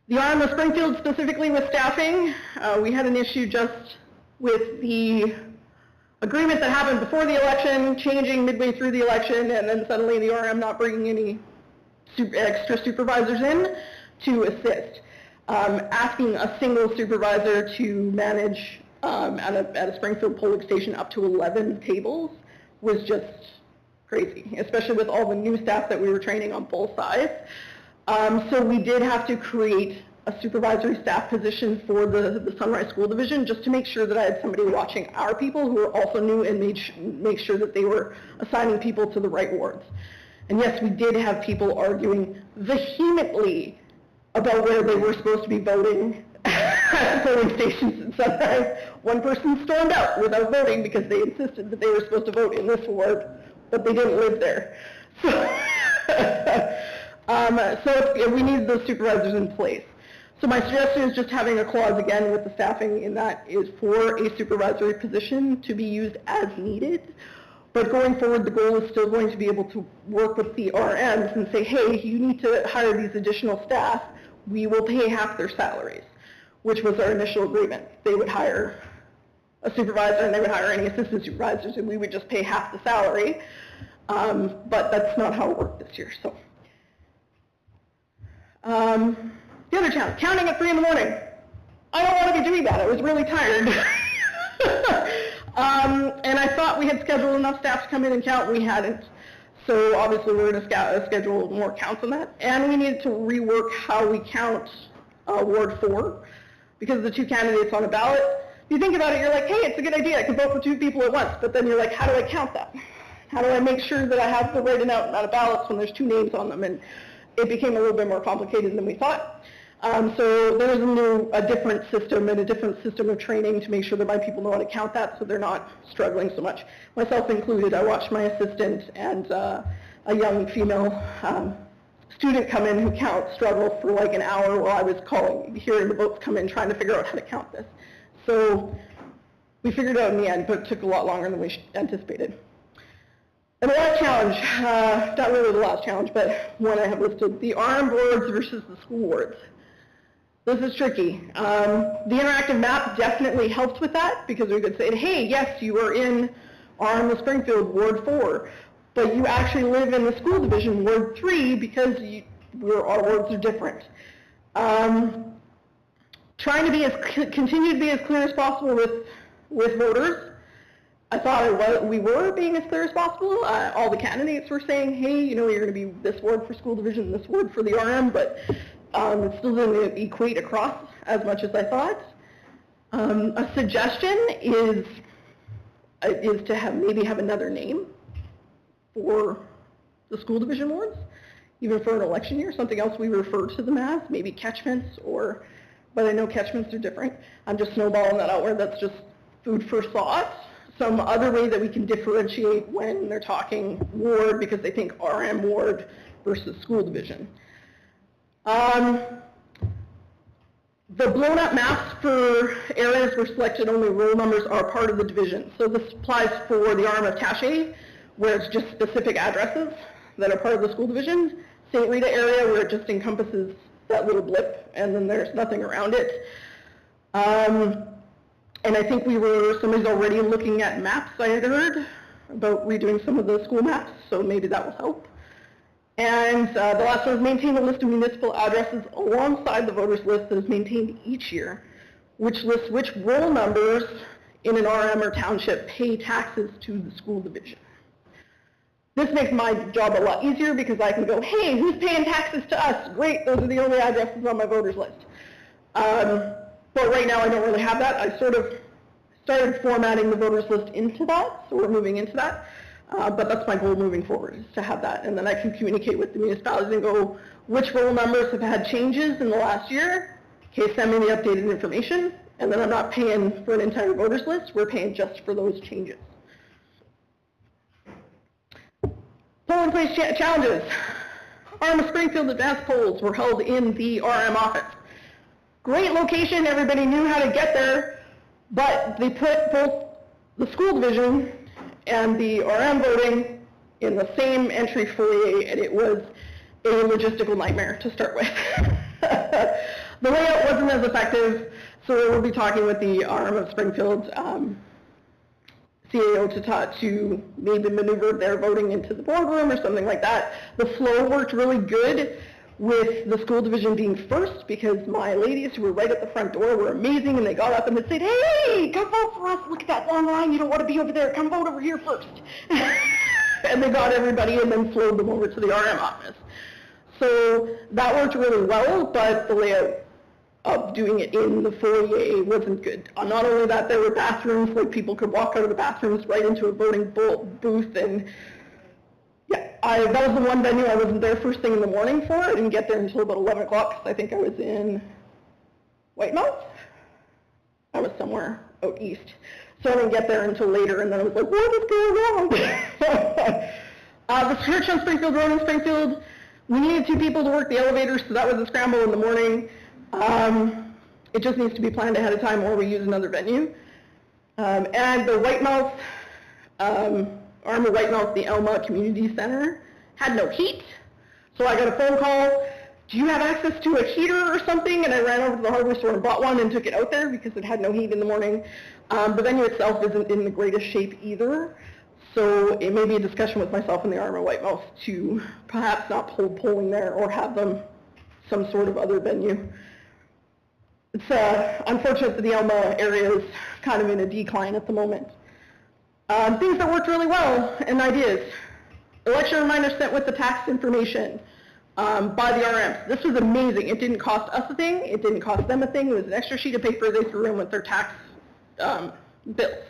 The arm of Springfield specifically with staffing, we had an issue just with the agreement that happened before the election, changing midway through the election, and then suddenly the RM not bringing any extra supervisors in to assist. Asking a single supervisor to manage at a Springfield polling station up to 11 tables was just crazy, especially with all the new staff that we were training on both sides. So we did have to create a supervisory staff position for the Sunrise School Division just to make sure that I had somebody watching our people who were also new and make sure that they were assigning people to the right wards. And yes, we did have people arguing vehemently about where they were supposed to be voting at the polling stations in Sunrise. One person stormed out without voting because they insisted that they were supposed to vote in this ward, but they didn't live there. So we need those supervisors in place. So my suggestion is just having a clause again with the staffing in that is for a supervisory position to be used as needed. But going forward, the goal is still going to be able to work with the RMs and say, hey, you need to hire these additional staff. We will pay half their salaries, which was our initial agreement. They would hire a supervisor and they would hire any assistant supervisors and we would just pay half the salary. But that's not how it worked this year. So the other challenge, counting at 3 in the morning. I don't want to be doing that. I was really tired. And I thought we had scheduled enough staff to come in and count. We hadn't. So obviously we're going to schedule more counts on that. And we needed to rework how we count Ward 4 because of the 2 candidates on the ballot. If you think about it, you're like, hey, it's a good idea. I can vote for 2 people at once. But then you're like, how do I count that? How do I make sure that I have the right amount of ballots when there's 2 names on them? And it became a little bit more complicated than we thought. So there was a different system and a different system of training to make sure that my people know how to count that so they're not struggling so much. Myself included, I watched my assistant and a young female student come in who struggle for like an hour while I was hearing the votes come in, trying to figure out how to count this. So we figured it out in the end, but it took a lot longer than we anticipated. And the last challenge, not really the last challenge, but one I have listed, the RM boards versus the school boards. This is tricky. The interactive map definitely helped with that because we could say, hey, yes, you are in RM of Springfield, Ward 4, but you actually live in the school division, Ward 3, because our wards are different. Trying to continue to be as clear as possible with voters. I thought we were being as clear as possible. All the candidates were saying, hey, you're going to be this ward for school division, this ward for the RM, but it still didn't equate across as much as I thought. A suggestion is to maybe have another name for the school division wards, even for an election year, something else we refer to them as, maybe catchments, but I know catchments are different. I'm just snowballing that out where that's just food for thought. Some other way that we can differentiate when they're talking ward because they think RM ward versus school division. The blown up maps for areas where selected only roll numbers are part of the division. So this applies for the RM of Taché, where it's just specific addresses that are part of the school division. St. Rita area where it just encompasses that little blip and then there's nothing around it. And I think somebody's already looking at maps, I had heard, about redoing some of the school maps, so maybe that will help. And the last one is maintain a list of municipal addresses alongside the voters list that is maintained each year, which lists which roll numbers in an RM or township pay taxes to the school division. This makes my job a lot easier because I can go, hey, who's paying taxes to us? Great, those are the only addresses on my voters list. But right now I don't really have that. I sort of started formatting the voters list into that, so we're moving into that. But that's my goal moving forward, is to have that. And then I can communicate with the municipalities and go, which roll numbers have had changes in the last year? Okay, send me the updated information. And then I'm not paying for an entire voters list. We're paying just for those changes. Polling place challenges. RM of Springfield advanced polls were held in the RM office. Great location, everybody knew how to get there, but they put both the school division and the RM voting in the same entry foyer, and it was a logistical nightmare to start with. The layout wasn't as effective, so we'll be talking with the RM of Springfield CAO to maybe maneuver their voting into the boardroom or something like that. The flow worked really good with the school division being first, because my ladies who were right at the front door were amazing, and they got up and they said, hey, come vote for us, look at that long line, you don't want to be over there, come vote over here first. And they got everybody and then flowed them over to the RM office. So that worked really well, but the layout of doing it in the foyer wasn't good. Not only that, there were bathrooms, like people could walk out of the bathrooms right into a voting booth, and yeah, that was the one venue I wasn't there first thing in the morning for. I didn't get there until about 11 o'clock, because I think I was in Whitemouth. I was somewhere out east. So I didn't get there until later, and then I was like, what is going on? The church on Springfield Road in Springfield, we needed 2 people to work the elevators, so that was a scramble in the morning. It just needs to be planned ahead of time, or we use another venue. And the Whitemouth, Arm of Whitemouth, the Elma Community Center, had no heat. So I got a phone call, do you have access to a heater or something? And I ran over to the hardware store and bought one and took it out there because it had no heat in the morning. The venue itself isn't in the greatest shape either. So it may be a discussion with myself and the Arm of Whitemouth to perhaps not hold polling there or have them some sort of other venue. It's unfortunate that the Elma area is kind of in a decline at the moment. Things that worked really well and ideas. Election reminders sent with the tax information by the RMs. This was amazing. It didn't cost us a thing. It didn't cost them a thing. It was an extra sheet of paper they threw in with their tax bills.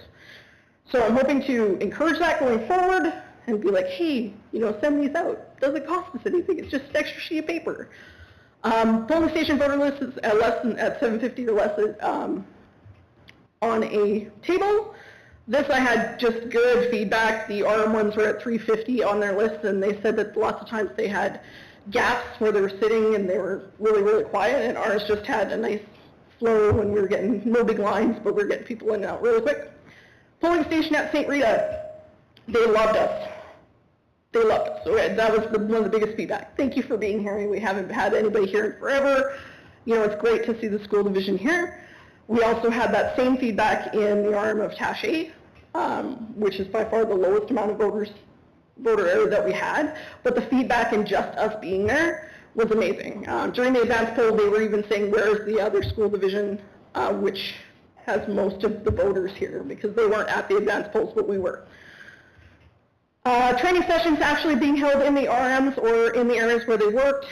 So I'm hoping to encourage that going forward and be like, hey, send these out. Doesn't cost us anything. It's just an extra sheet of paper. Polling station voter list is at 750 or less on a table. This I had just good feedback. The RM ones were at 350 on their list, and they said that lots of times they had gaps where they were sitting and they were really, really quiet, and ours just had a nice flow when we were getting no big lines, but we were getting people in and out really quick. Polling station at St. Rita, they loved us. They loved us. So that was one of the biggest feedback. Thank you for being here. We haven't had anybody here in forever. It's great to see the school division here. We also had that same feedback in the RM of Taché, which is by far the lowest amount of voter area that we had. But the feedback in just us being there was amazing. During the advance poll, they were even saying, where is the other school division, which has most of the voters here, because they weren't at the advance polls, but we were. Training sessions actually being held in the RMs or in the areas where they worked.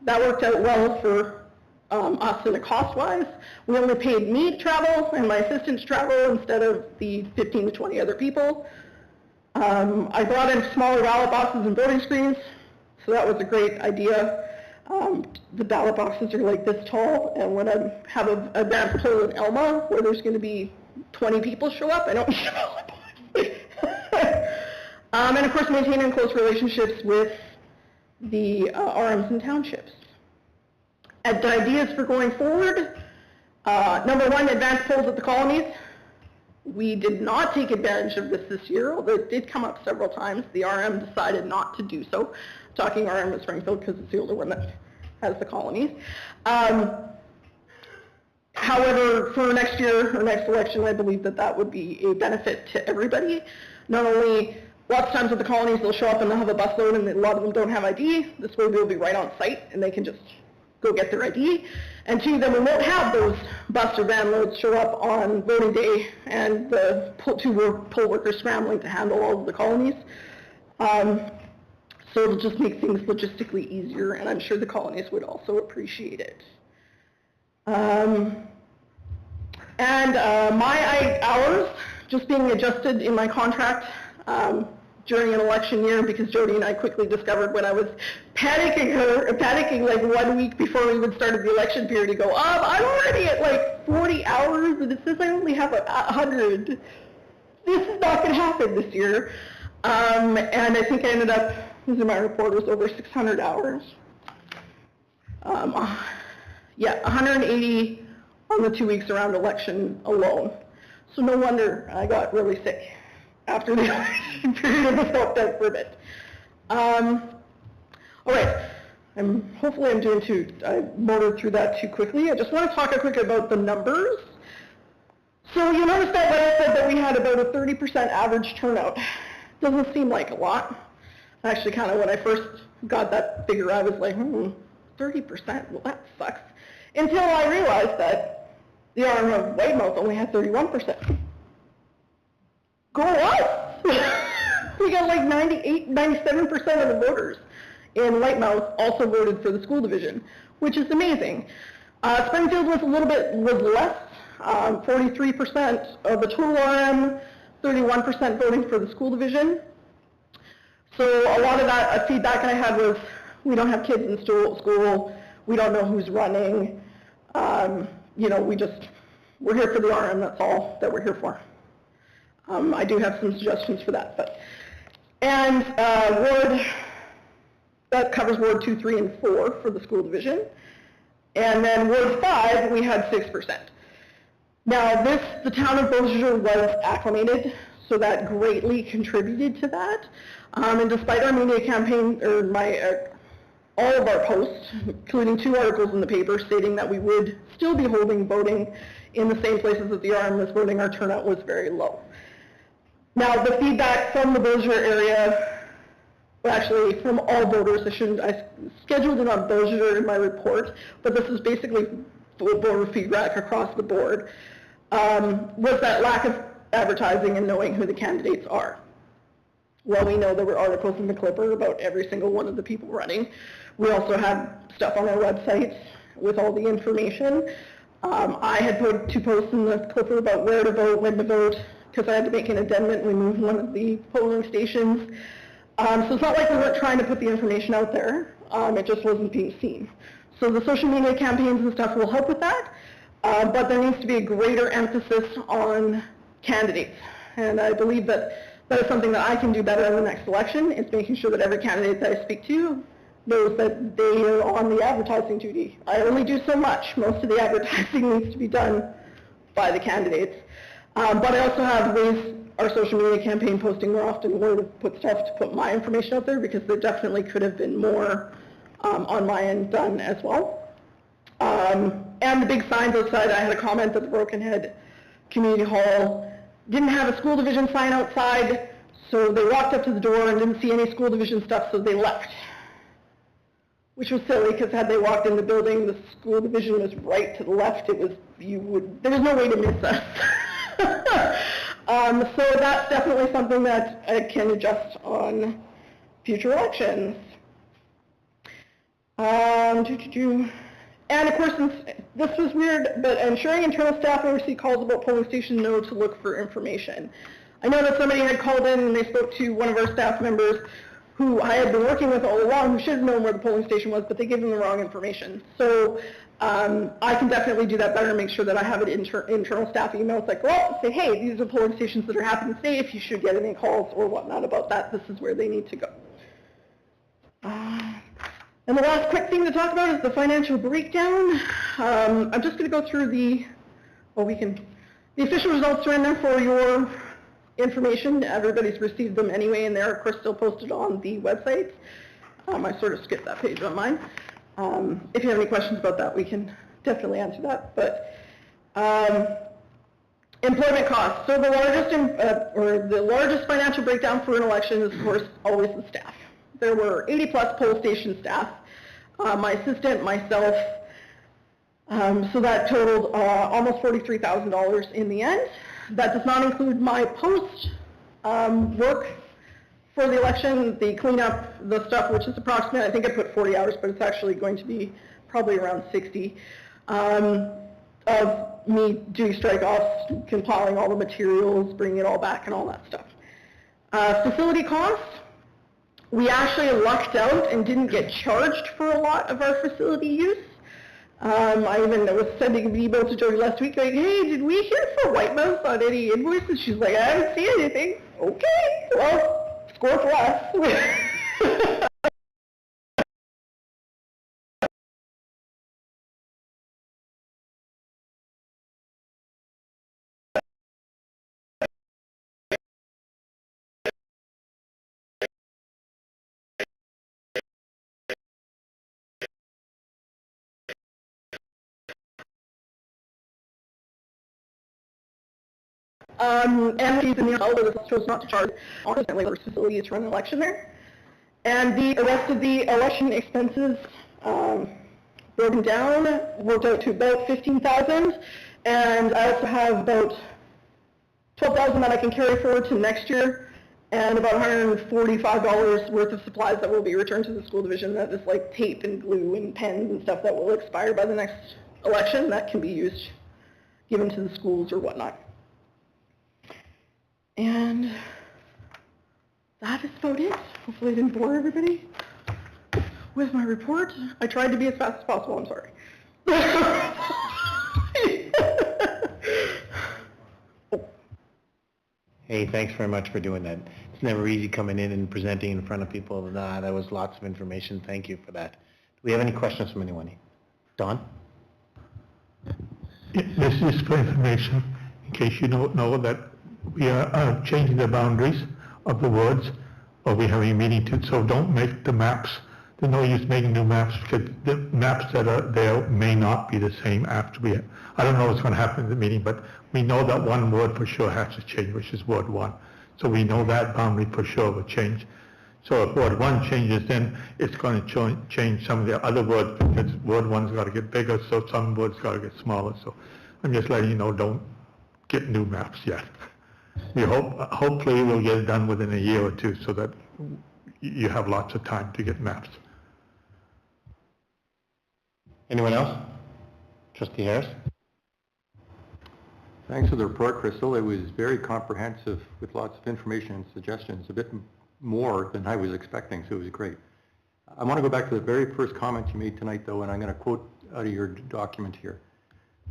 That worked out well for us in a cost-wise. We only paid me to travel and my assistants travel instead of the 15 to 20 other people. I brought in smaller ballot boxes and voting screens, so that was a great idea. The ballot boxes are like this tall, and when I have an advance poll in Elma where there's going to be 20 people show up, I don't need a ballot box. And of course, maintaining close relationships with the RMs and townships. And ideas for going forward, number one, advance polls at the colonies. We did not take advantage of this year, although it did come up several times. The RM decided not to do so. I'm talking RM of Springfield because it's the older one that has the colonies. However, for next year or next election, I believe that would be a benefit to everybody. Not only, lots of times at the colonies, they'll show up and they'll have a busload, and a lot of them don't have ID. This way they'll be right on site, and they can just go get their ID. And two, then we won't have those bus or van loads show up on voting day and the poll workers scrambling to handle all of the colonies. So it'll just make things logistically easier, and I'm sure the colonies would also appreciate it. My hours just being adjusted in my contract during an election year, because Jody and I quickly discovered when I was panicking like 1 week before we would start the election period to go, I'm already at like 40 hours and it says I only have 100. This is not going to happen this year. And I think I ended up, this is my report, was over 600 hours. 180 on the 2 weeks around election alone. So no wonder I got really sick after the election period. I was helped out for a bit. All right, hopefully I'm I motored through that too quickly. I just want to talk quick about the numbers. So you notice that when I said that we had about a 30% average turnout. Doesn't seem like a lot. Actually, kind of when I first got that figure, I was like, 30% 30%. Well, that sucks. Until I realized that the arm of Weymouth only had 31%. Go us! We got like 98, 97% of the voters in Weymouth also voted for the school division, which is amazing. Springfield was less, 43% of the total RM, 31% voting for the school division. So a lot of that feedback I had was, we don't have kids in school, we don't know who's running, you know, we're here for the RM, that's all that we're here for. I do have some suggestions for that, and that covers Ward 2, 3, and 4 for the school division. And then Ward 5, we had 6%. Now the town of Beausejour was acclimated, so that greatly contributed to that. And despite our media campaign, or all of our posts, including 2 articles in the paper stating that we would still be holding voting in the same places that the RM was voting, our turnout was very low. Now the feedback from the Beausejour area, well, actually from all voters, I scheduled it on Beausejour in my report, but this is basically voter feedback across the board, was that lack of advertising and knowing who the candidates are. Well, we know there were articles in the Clipper about every single one of the people running. We also have stuff on our website with all the information. I had put 2 posts in the Clipper about where to vote, when to vote, because I had to make an addendum. We moved one of the polling stations. So it's not like we weren't trying to put the information out there. It just wasn't being seen. So the social media campaigns and stuff will help with that. But there needs to be a greater emphasis on candidates. And I believe that is something that I can do better in the next election. It's making sure that every candidate that I speak to knows that they are on the advertising duty. I only do so much. Most of the advertising needs to be done by the candidates. But I also have ways, our social media campaign posting more often, where to put stuff to put my information out there, because there definitely could have been more on my end done as well. And the big signs outside, I had a comment that the Broken Head Community Hall didn't have a school division sign outside, so they walked up to the door and didn't see any school division stuff, so they left. Which was silly, because had they walked in the building, the school division was right to the left. There was no way to miss us. So that's definitely something that I can adjust on future elections. And of course, this was weird, but ensuring internal staff will receive calls about polling station know to look for information. I know that somebody had called in and they spoke to one of our staff members who I had been working with all along, who should have known where the polling station was, but they gave them the wrong information. So I can definitely do that better and make sure that I have an internal staff email. It's like, well, say, hey, these are polling stations that are happening today. If you should get any calls or whatnot about that, this is where they need to go. And the last quick thing to talk about is the financial breakdown. I'm just going to go through the official results are in there for your information. Everybody's received them anyway, and they're, of course, still posted on the website. I sort of skipped that page on mine. If you have any questions about that, we can definitely answer that. But employment costs. So the largest financial breakdown for an election is, of course, always the staff. There were 80-plus poll station staff, my assistant, myself, so that totaled almost $43,000 in the end. That does not include my post work for the election, the cleanup, the stuff, which is approximately, I think I put 40 hours, but it's actually going to be probably around 60, of me doing strike-offs, compiling all the materials, bringing it all back, and all that stuff. Facility costs. We actually lucked out and didn't get charged for a lot of our facility use. I even was sending an email to Jody last week going, hey, did we hear from Weymouth on any invoices? She's like, I haven't seen anything. Okay, well, score for us. And fees in the hotel chose not to charge on the labor facility to run an election there. And the rest of the election expenses, broken down, worked out to about 15,000, and I also have about 12,000 that I can carry forward to next year, and about $145 worth of supplies that will be returned to the school division. That is like tape and glue and pens and stuff that will expire by the next election that can be used, given to the schools or whatnot. And that is about it. Hopefully I didn't bore everybody with my report. I tried to be as fast as possible, I'm sorry. Hey, thanks very much for doing that. It's never easy coming in and presenting in front of people. That was lots of information. Thank you for that. Do we have any questions from anyone? Don? This is for information, in case you don't know that we are changing the boundaries of the wards, or we're having a meeting too, so don't make the maps. There's no use making new maps, because the maps that are there may not be the same after we, I don't know what's going to happen in the meeting, but we know that one ward for sure has to change, which is Ward 1. So we know that boundary for sure will change. So if Ward 1 changes, then it's going to change some of the other wards, because Ward 1's got to get bigger, so some wards got to get smaller. So I'm just letting you know, don't get new maps yet. We hopefully we'll get it done within a year or two, so that you have lots of time to get maps. Anyone else? Trustee Harris? Thanks for the report, Crystal. It was very comprehensive with lots of information and suggestions, a bit more than I was expecting, so it was great. I want to go back to the very first comment you made tonight, though, and I'm going to quote out of your document here.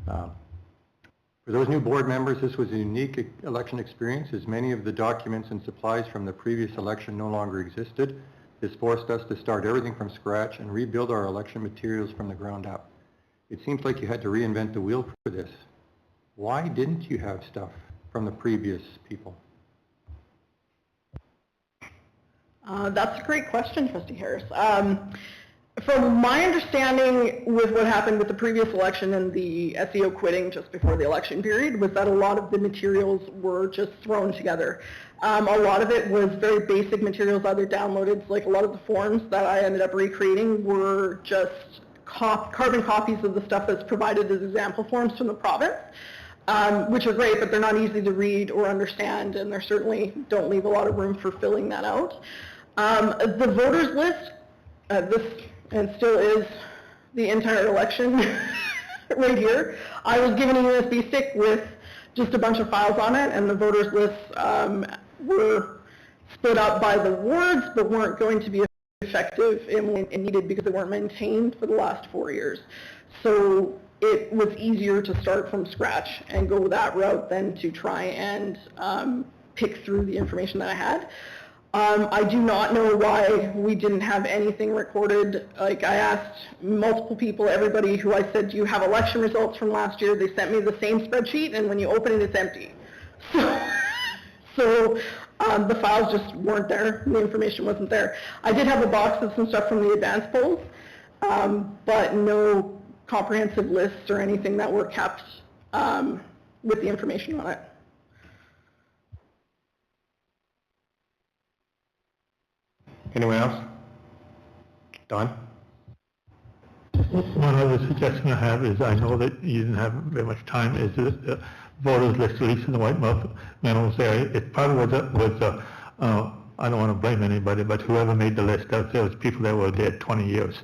For those new board members, this was a unique election experience, as many of the documents and supplies from the previous election no longer existed. This forced us to start everything from scratch and rebuild our election materials from the ground up. It seems like you had to reinvent the wheel for this. Why didn't you have stuff from the previous people? That's a great question, Trustee Harris. From my understanding with what happened with the previous election and the SEO quitting just before the election period was that a lot of the materials were just thrown together. A lot of it was very basic materials, either downloaded, like a lot of the forms that I ended up recreating were just carbon copies of the stuff that's provided as example forms from the province, which are great, but they're not easy to read or understand, and they certainly don't leave a lot of room for filling that out. The voters list, this and still is the entire election right here. I was given a USB stick with just a bunch of files on it, and the voters lists were split up by the wards, but weren't going to be effective and needed because they weren't maintained for the last 4 years. So it was easier to start from scratch and go that route than to try and pick through the information that I had. I do not know why we didn't have anything recorded. Like, I asked multiple people, everybody who I said, do you have election results from last year? They sent me the same spreadsheet, and when you open it, it's empty. So the files just weren't there, the information wasn't there. I did have a box of some stuff from the advance polls, but no comprehensive lists or anything that were kept with the information on it. Anyone else? Don? One other suggestion I have is, I know that you didn't have very much time, is the voters list release in the White Meadows area. It probably was I don't want to blame anybody, but whoever made the list out there was people that were dead 20 years.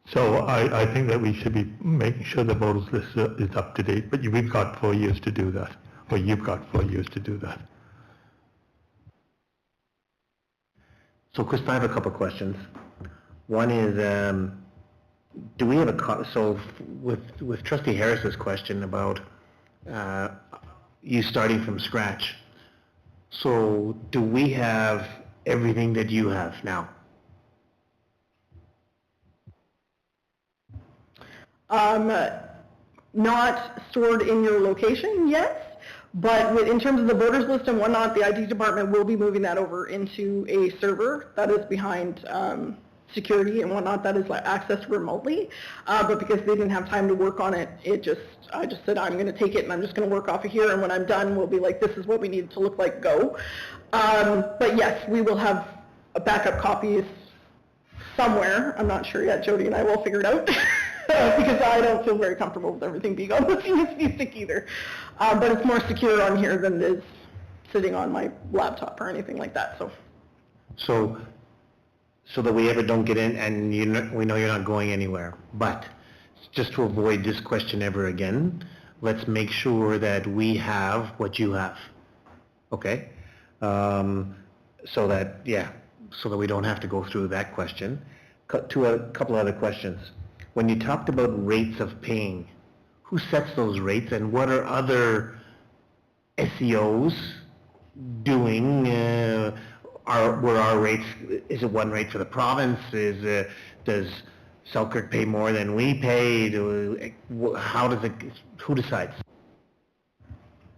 So I think that we should be making sure the voters list is up to date, but we've got 4 years to do that, or you've got 4 years to do that. So, Chris, I have a couple of questions. One is, do we have so with Trustee Harris's question about you starting from scratch, so do we have everything that you have now? Not stored in your location yet. But in terms of the voters list and whatnot, the IT department will be moving that over into a server that is behind security and whatnot that is accessed remotely. But because they didn't have time to work on it, I just said I'm going to take it and I'm just going to work off of here. And when I'm done, we'll be like, this is what we need to look like, go. But yes, we will have backup copies somewhere. I'm not sure yet. Jody and I will figure it out. because I don't feel very comfortable with everything being on the USB stick either. But it's more secure on here than it is sitting on my laptop or anything like that. So that we ever don't get in, and we know you're not going anywhere, but just to avoid this question ever again, let's make sure that we have what you have, okay? So that we don't have to go through that question. To a couple other questions. When you talked about rates of paying, who sets those rates, and what are other SEOs doing? Were our rates, is it one rate for the province? Does Selkirk pay more than we pay? Who decides?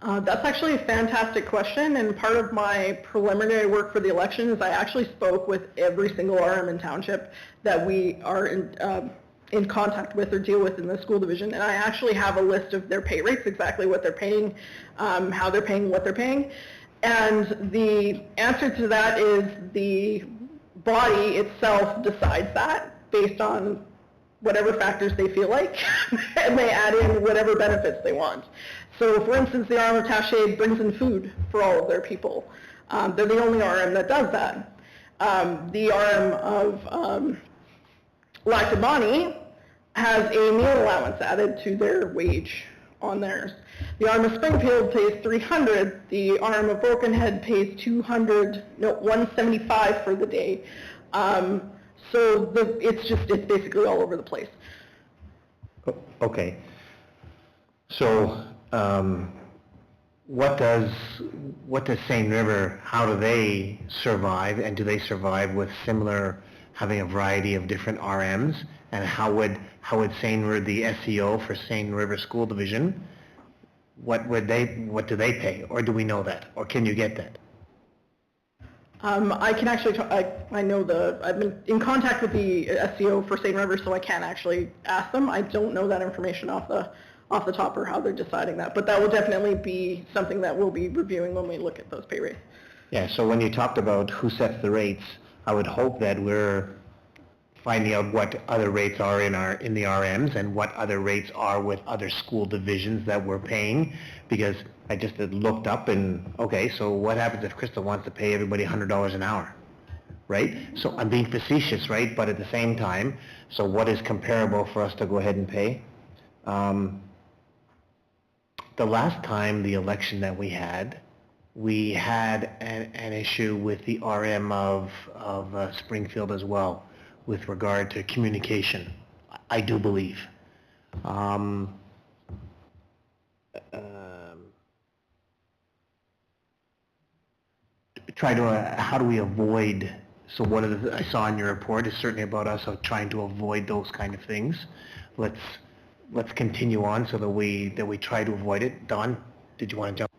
That's actually a fantastic question, and part of my preliminary work for the election is I actually spoke with every single RM in township that we are in contact with or deal with in the school division, and I actually have a list of their pay rates, exactly what they're paying, how they're paying, what they're paying. And the answer to that is the body itself decides that based on whatever factors they feel like, and they add in whatever benefits they want. So, for instance, the RM of Taché brings in food for all of their people. They're the only RM that does that. The RM of Lactabani has a meal allowance added to their wage on theirs. The RM of Springfield pays $300. The RM of Broken Head pays $175 for the day. So it's basically all over the place. Okay. So what does Seine River, how do they survive, and do they survive with having a variety of different RMs? And how would Seine River, the SEO for Seine River School Division, what do they pay, or do we know that, or can you get that? I can actually, I've been in contact with the SEO for Seine River, so I can actually ask them. I don't know that information off the top or how they're deciding that, but that will definitely be something that we'll be reviewing when we look at those pay rates. Yeah, so when you talked about who sets the rates, I would hope that we're finding out what other rates are in the RMs and what other rates are with other school divisions that we're paying, because I just looked up and, okay, so what happens if Crystal wants to pay everybody $100 an hour, right? So I'm being facetious, right? But at the same time, so what is comparable for us to go ahead and pay? The last time, the election that we had an issue with the RM of Springfield as well, with regard to communication, I do believe. How do we avoid, so one of the, I saw in your report is certainly about us trying to avoid those kind of things. Let's continue on so that we try to avoid it. Don, did you want to jump?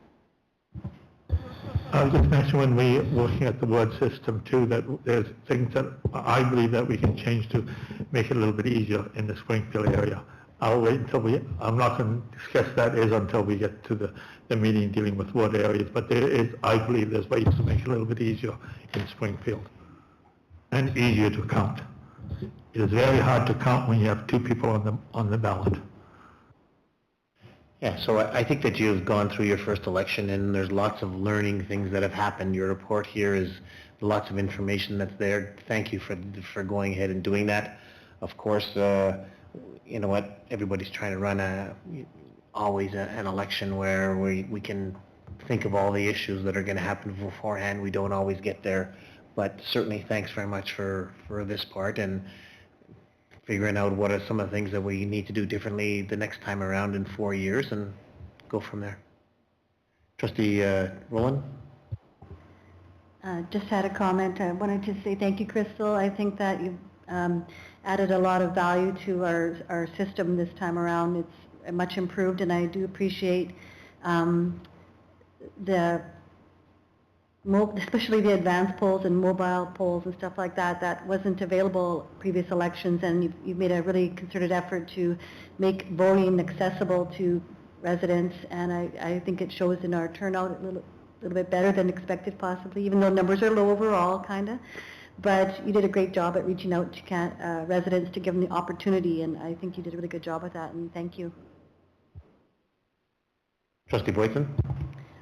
I was just mentioning when we're looking at the word system too, that there's things that I believe that we can change to make it a little bit easier in the Springfield area. I'll wait until I'm not going to discuss that until we get to the meeting dealing with word areas, but I believe there's ways to make it a little bit easier in Springfield and easier to count. It is very hard to count when you have two people on the ballot. Yeah, so I think that you've gone through your first election and there's lots of learning things that have happened. Your report here is lots of information that's there. Thank you for going ahead and doing that. Of course, you know what, everybody's trying to run always an election where we can think of all the issues that are going to happen beforehand. We don't always get there, but certainly thanks very much for this part and figuring out what are some of the things that we need to do differently the next time around in 4 years and go from there. Trustee Rowland? Just had a comment. I wanted to say thank you, Crystal. I think that you've added a lot of value to our system this time around. It's much improved, and I do appreciate especially the advanced polls and mobile polls and stuff like that wasn't available previous elections, and you've made a really concerted effort to make voting accessible to residents, and I think it shows in our turnout a little bit better than expected possibly, even though numbers are low overall, kind of. But you did a great job at reaching out to residents to give them the opportunity, and I think you did a really good job with that, and thank you. Trustee Boyton?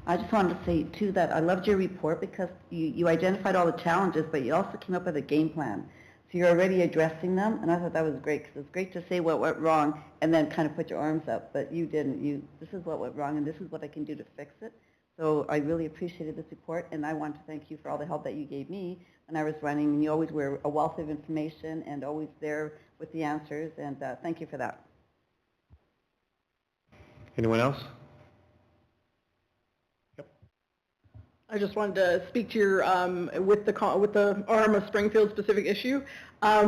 I just wanted to say, too, that I loved your report because you identified all the challenges, but you also came up with a game plan. So you're already addressing them, and I thought that was great, because it's great to say what went wrong and then kind of put your arms up, but you didn't. This is what went wrong, and this is what I can do to fix it. So I really appreciated this report, and I want to thank you for all the help that you gave me when I was running, and you always were a wealth of information and always there with the answers, and thank you for that. Anyone else? I just wanted to speak to your, with the arm of Springfield specific issue.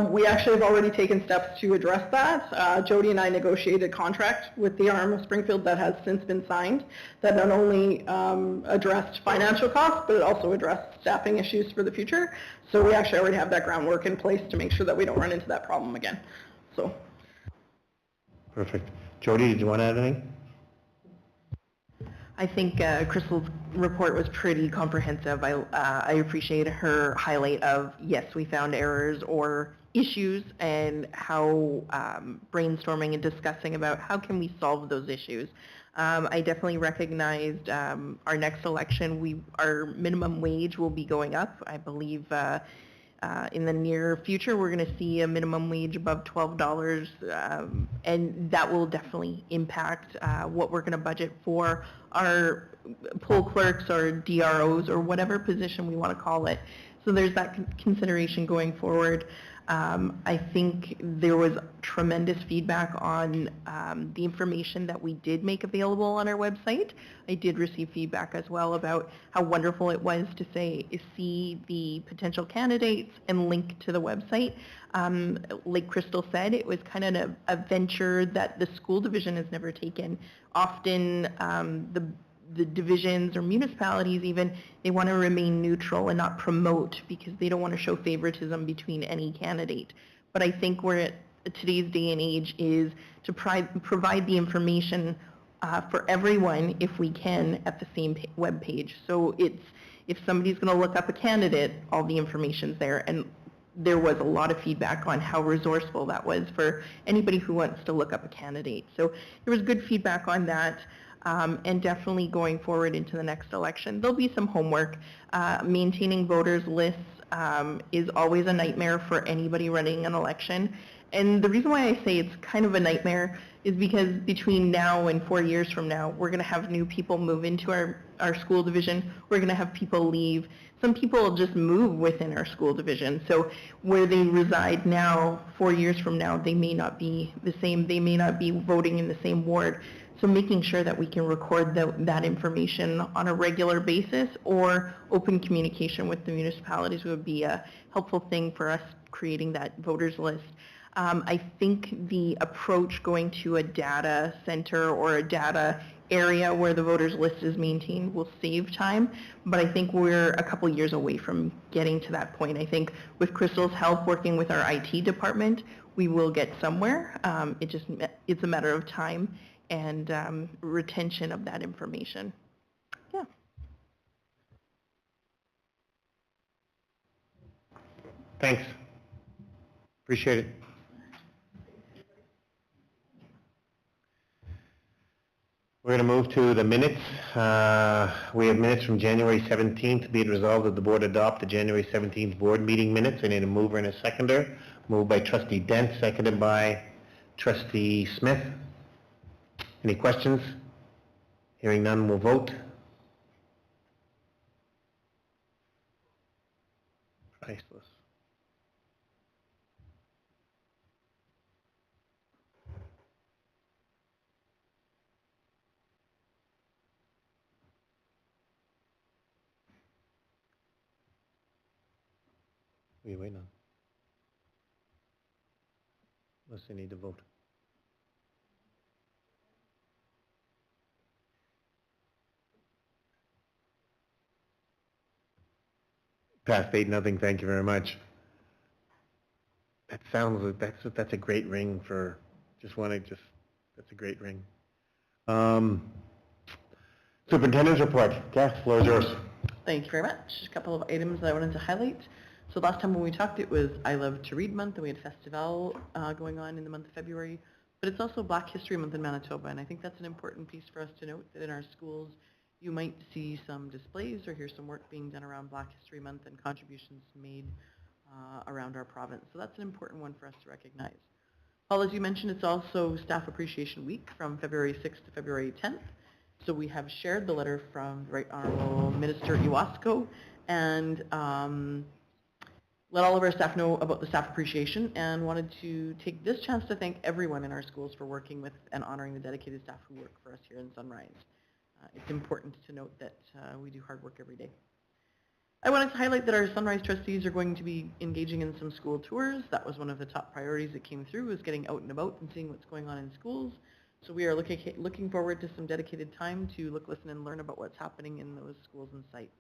We actually have already taken steps to address that. Jody and I negotiated a contract with the arm of Springfield that has since been signed that not only addressed financial costs, but it also addressed staffing issues for the future. So we actually already have that groundwork in place to make sure that we don't run into that problem again. So. Perfect. Jody, did you want to add anything? I think Crystal's report was pretty comprehensive. I appreciate her highlight of, yes, we found errors or issues, and how brainstorming and discussing about how can we solve those issues. I definitely recognized our next election, our minimum wage will be going up. I believe in the near future, we're going to see a minimum wage above $12, and that will definitely impact what we're going to budget for our poll clerks or DROs or whatever position we want to call it. So there's that consideration going forward. I think there was tremendous feedback on the information that we did make available on our website. I did receive feedback as well about how wonderful it was to see the potential candidates and link to the website. Like Crystal said, it was kind of a venture that the school division has never taken. Often the divisions or municipalities even, they want to remain neutral and not promote because they don't want to show favoritism between any candidate. But I think we're at today's day and age is to provide the information for everyone if we can at the same web page. So if somebody's going to look up a candidate, all the information's there. And there was a lot of feedback on how resourceful that was for anybody who wants to look up a candidate. So there was good feedback on that. And definitely going forward into the next election, there'll be some homework. Maintaining voters lists is always a nightmare for anybody running an election. And the reason why I say it's kind of a nightmare is because between now and 4 years from now, we're going to have new people move into our school division. We're going to have people leave. Some people will just move within our school division. So where they reside now, 4 years from now, they may not be the same. They may not be voting in the same ward. So making sure that we can record that information on a regular basis or open communication with the municipalities would be a helpful thing for us creating that voters list. I think the approach going to a data center or a data area where the voters list is maintained will save time, but I think we're a couple years away from getting to that point. I think with Crystal's help working with our IT department, we will get somewhere. It's a matter of time and retention of that information. Yeah. Thanks. Appreciate it. We're going to move to the minutes. We have minutes from January 17th. Be it resolved that the board adopt the January 17th board meeting minutes. I need a mover and a seconder. Moved by Trustee Dent, seconded by Trustee Smith. Any questions? Hearing none, we'll vote. Priceless. What are you waiting on? Unless they need to vote. Passed 8-0, thank you very much. That sounds like that's a great ring for that's a great ring. Superintendent's report. Kath, floor is yours. Thank you very much. A couple of items that I wanted to highlight. So last time when we talked, it was I Love to Read Month, and we had Festival going on in the month of February. But it's also Black History Month in Manitoba, and I think that's an important piece for us to note, that in our schools you might see some displays or hear some work being done around Black History Month and contributions made around our province. So that's an important one for us to recognize. Paul, as you mentioned, it's also Staff Appreciation Week from February 6th to February 10th. So we have shared the letter from the Right Honourable Minister Iwasko and let all of our staff know about the staff appreciation, and wanted to take this chance to thank everyone in our schools for working with and honouring the dedicated staff who work for us here in Sunrise. It's important to note that we do hard work every day. I wanted to highlight that our Sunrise trustees are going to be engaging in some school tours. That was one of the top priorities that came through, was getting out and about and seeing what's going on in schools. So we are looking forward to some dedicated time to look, listen, and learn about what's happening in those schools and sites.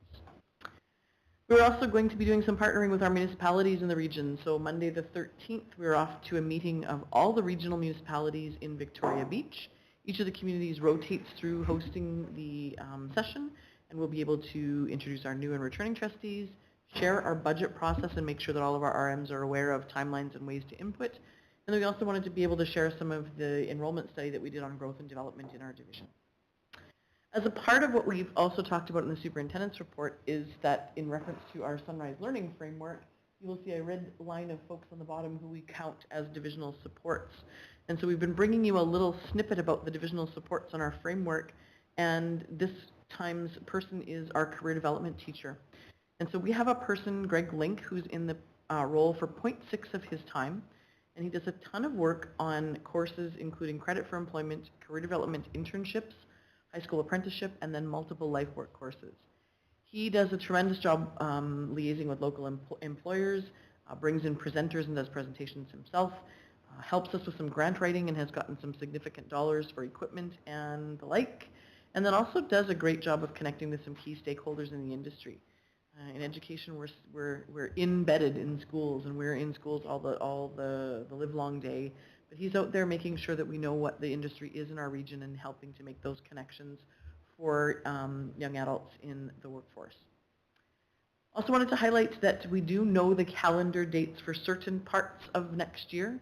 We're also going to be doing some partnering with our municipalities in the region. So Monday the 13th, we're off to a meeting of all the regional municipalities in Victoria Beach. Each of the communities rotates through hosting the session, and we'll be able to introduce our new and returning trustees, share our budget process, and make sure that all of our RMs are aware of timelines and ways to input. And then we also wanted to be able to share some of the enrollment study that we did on growth and development in our division. As a part of what we've also talked about in the superintendent's report is that in reference to our Sunrise Learning Framework, you will see a red line of folks on the bottom who we count as divisional supports. And so we've been bringing you a little snippet about the divisional supports on our framework, and this time's person is our career development teacher. And so we have a person, Greg Link, who's in the role for 0.6 of his time, and he does a ton of work on courses including credit for employment, career development internships, high school apprenticeship, and then multiple life work courses. He does a tremendous job liaising with local employers, brings in presenters and does presentations himself, helps us with some grant writing and has gotten some significant dollars for equipment and the like, and then also does a great job of connecting with some key stakeholders in the industry. In education, we're embedded in schools, and we're in schools all the live-long day. But he's out there making sure that we know what the industry is in our region and helping to make those connections for young adults in the workforce. Also wanted to highlight that we do know the calendar dates for certain parts of next year.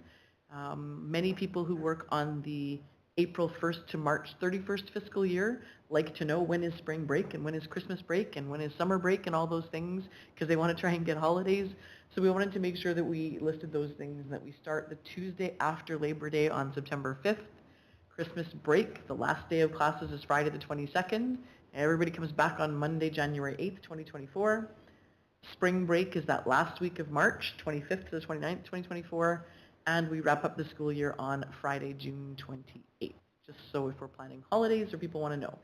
Many people who work on the April 1st to March 31st fiscal year like to know when is spring break and when is Christmas break and when is summer break and all those things, because they want to try and get holidays. So we wanted to make sure that we listed those things, and that we start the Tuesday after Labor Day on September 5th. Christmas break, the last day of classes is Friday the 22nd. Everybody comes back on Monday, January 8th, 2024. Spring break is that last week of March, 25th to the 29th, 2024. And we wrap up the school year on Friday, June 28th, just so if we're planning holidays or people want to know.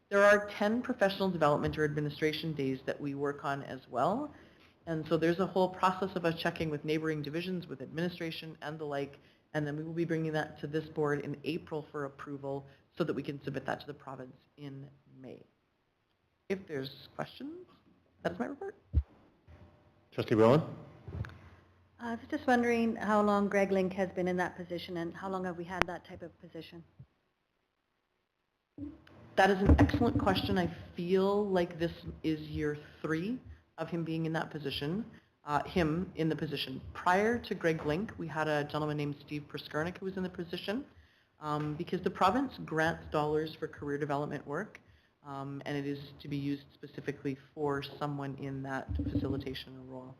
There are 10 professional development or administration days that we work on as well. And so there's a whole process of us checking with neighboring divisions, with administration and the like, and then we will be bringing that to this board in April for approval so that we can submit that to the province in May. If there's questions, that's my report. Trustee Whelan? I was just wondering how long Greg Link has been in that position, and how long have we had that type of position? That is an excellent question. I feel like this is year 3 of him being in that position, Prior to Greg Link, we had a gentleman named Steve Perskernik who was in the position, because the province grants dollars for career development work, and it is to be used specifically for someone in that facilitation role.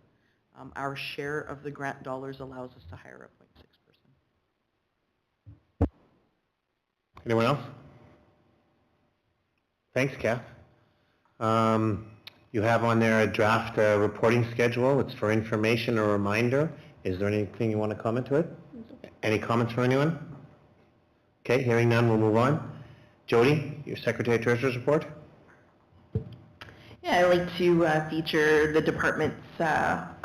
Our share of the grant dollars allows us to hire a 0.6 person. Anyone else? Thanks, Kath. You have on there a draft reporting schedule. It's for information or reminder. Is there anything you want to comment to it? Okay. Any comments from anyone? Okay, hearing none, we'll move on. Jody, your Secretary Treasurer's report. Yeah, I like to feature the departments at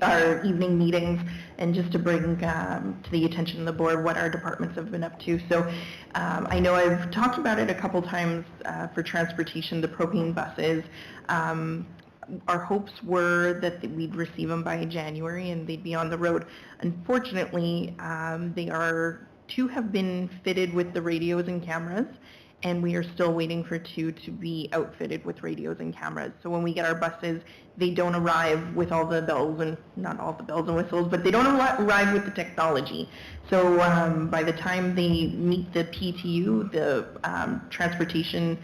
our evening meetings, and just to bring to the attention of the board what our departments have been up to. So I know I've talked about it a couple times for transportation, the propane buses. Our hopes were that we'd receive them by January and they'd be on the road. Unfortunately, 2 have been fitted with the radios and cameras, and we are still waiting for 2 to be outfitted with radios and cameras. So when we get our buses, they don't arrive with all the bells and, not all the bells and whistles, but they don't arrive with the technology. So by the time they meet the PTU, the transportation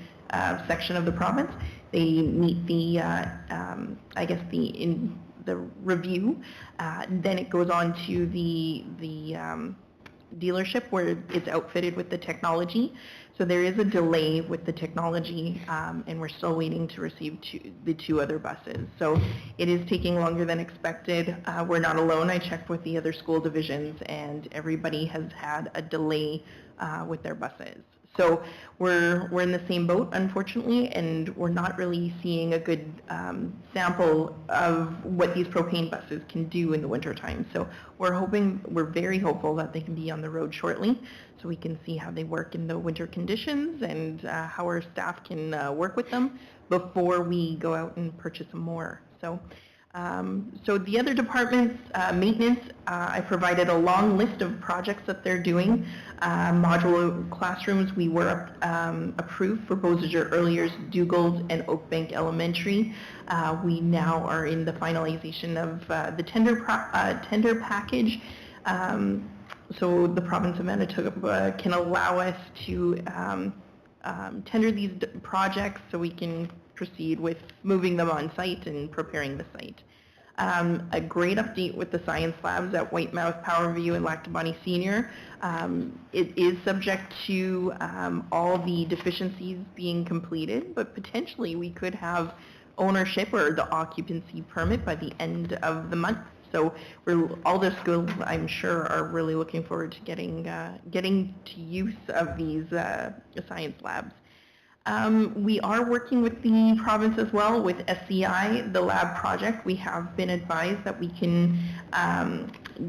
section of the province, they meet the, I guess the review, then it goes on to the dealership where it's outfitted with the technology. So there is a delay with the technology, and we're still waiting to receive the 2 other buses. So it is taking longer than expected. We're not alone. I checked with the other school divisions, and everybody has had a delay with their buses. So we're in the same boat, unfortunately, and we're not really seeing a good sample of what these propane buses can do in the wintertime. So we're very hopeful that they can be on the road shortly, so we can see how they work in the winter conditions and how our staff can work with them before we go out and purchase some more. So the other departments, maintenance, I provided a long list of projects that they're doing. Modular classrooms, we were approved for Beausejour Earliers, Dougald, and Oakbank Elementary. We now are in the finalization of the tender package. So the province of Manitoba can allow us to tender these projects so we can proceed with moving them on site and preparing the site. A great update with the science labs at Whitemouth, Powerview, and Lactabani Senior. It is subject to all the deficiencies being completed, but potentially we could have ownership or the occupancy permit by the end of the month. So all the schools, I'm sure, are really looking forward to getting to use of these science labs. We are working with the province as well with SCI, the lab project. We have been advised that we can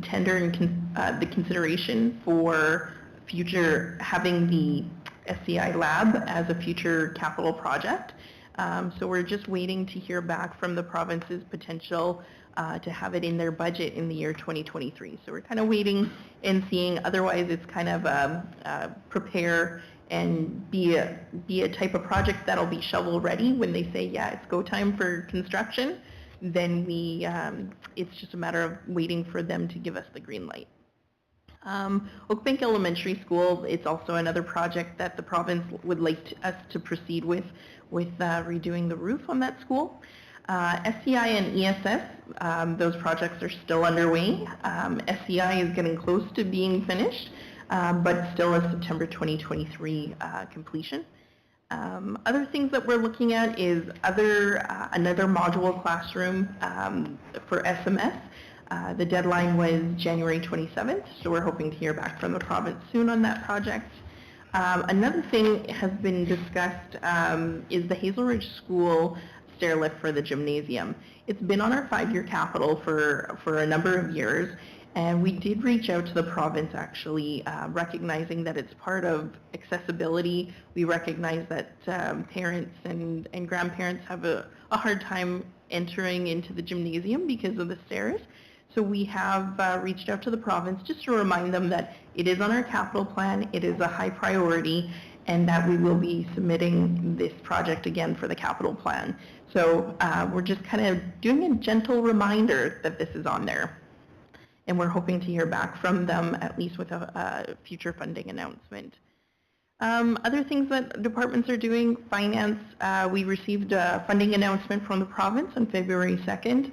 tender the consideration for future having the SCI lab as a future capital project. So we're just waiting to hear back from the province's potential to have it in their budget in the year 2023. So we're kind of waiting and seeing. Otherwise, it's kind of prepare and be a type of project that'll be shovel ready when they say, yeah, it's go time for construction. Then it's just a matter of waiting for them to give us the green light. Oakbank Elementary School, it's also another project that the province would like us to proceed with redoing the roof on that school. SCI and ESS, those projects are still underway. SCI is getting close to being finished, but still a September 2023 completion. Other things that we're looking at is another module classroom for SMS. The deadline was January 27th, so we're hoping to hear back from the province soon on that project. Another thing has been discussed is the Hazel Ridge School stair lift for the gymnasium. It's been on our 5-year capital for a number of years, and we did reach out to the province actually, recognizing that it's part of accessibility. We recognize that parents and grandparents have a hard time entering into the gymnasium because of the stairs. So we have reached out to the province just to remind them that it is on our capital plan, it is a high priority, and that we will be submitting this project again for the capital plan. So we're just kind of doing a gentle reminder that this is on there. And we're hoping to hear back from them at least with a future funding announcement. Other things that departments are doing, finance, we received a funding announcement from the province on February 2nd.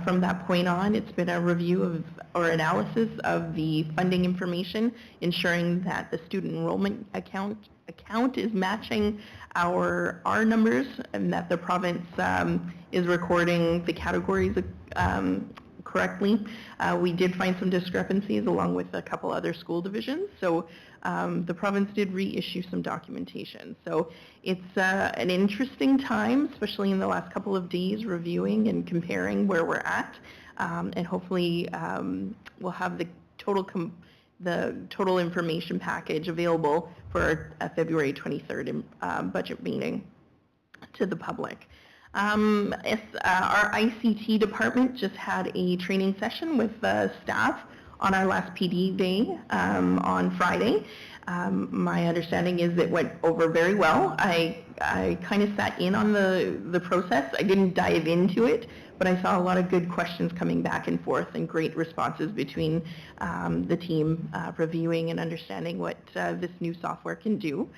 From that point on, it's been a review or analysis of the funding information, ensuring that the student enrollment account is matching our numbers, and that the province is recording the categories correctly. We did find some discrepancies along with a couple other school divisions, so the province did reissue some documentation. So it's an interesting time, especially in the last couple of days, reviewing and comparing where we're at, and hopefully we'll have the total information package available for a February 23rd budget meeting to the public. Our ICT department just had a training session with staff on our last PD day on Friday. My understanding is it went over very well. I kind of sat in on the process. I didn't dive into it, but I saw a lot of good questions coming back and forth and great responses between the team reviewing and understanding what this new software can do.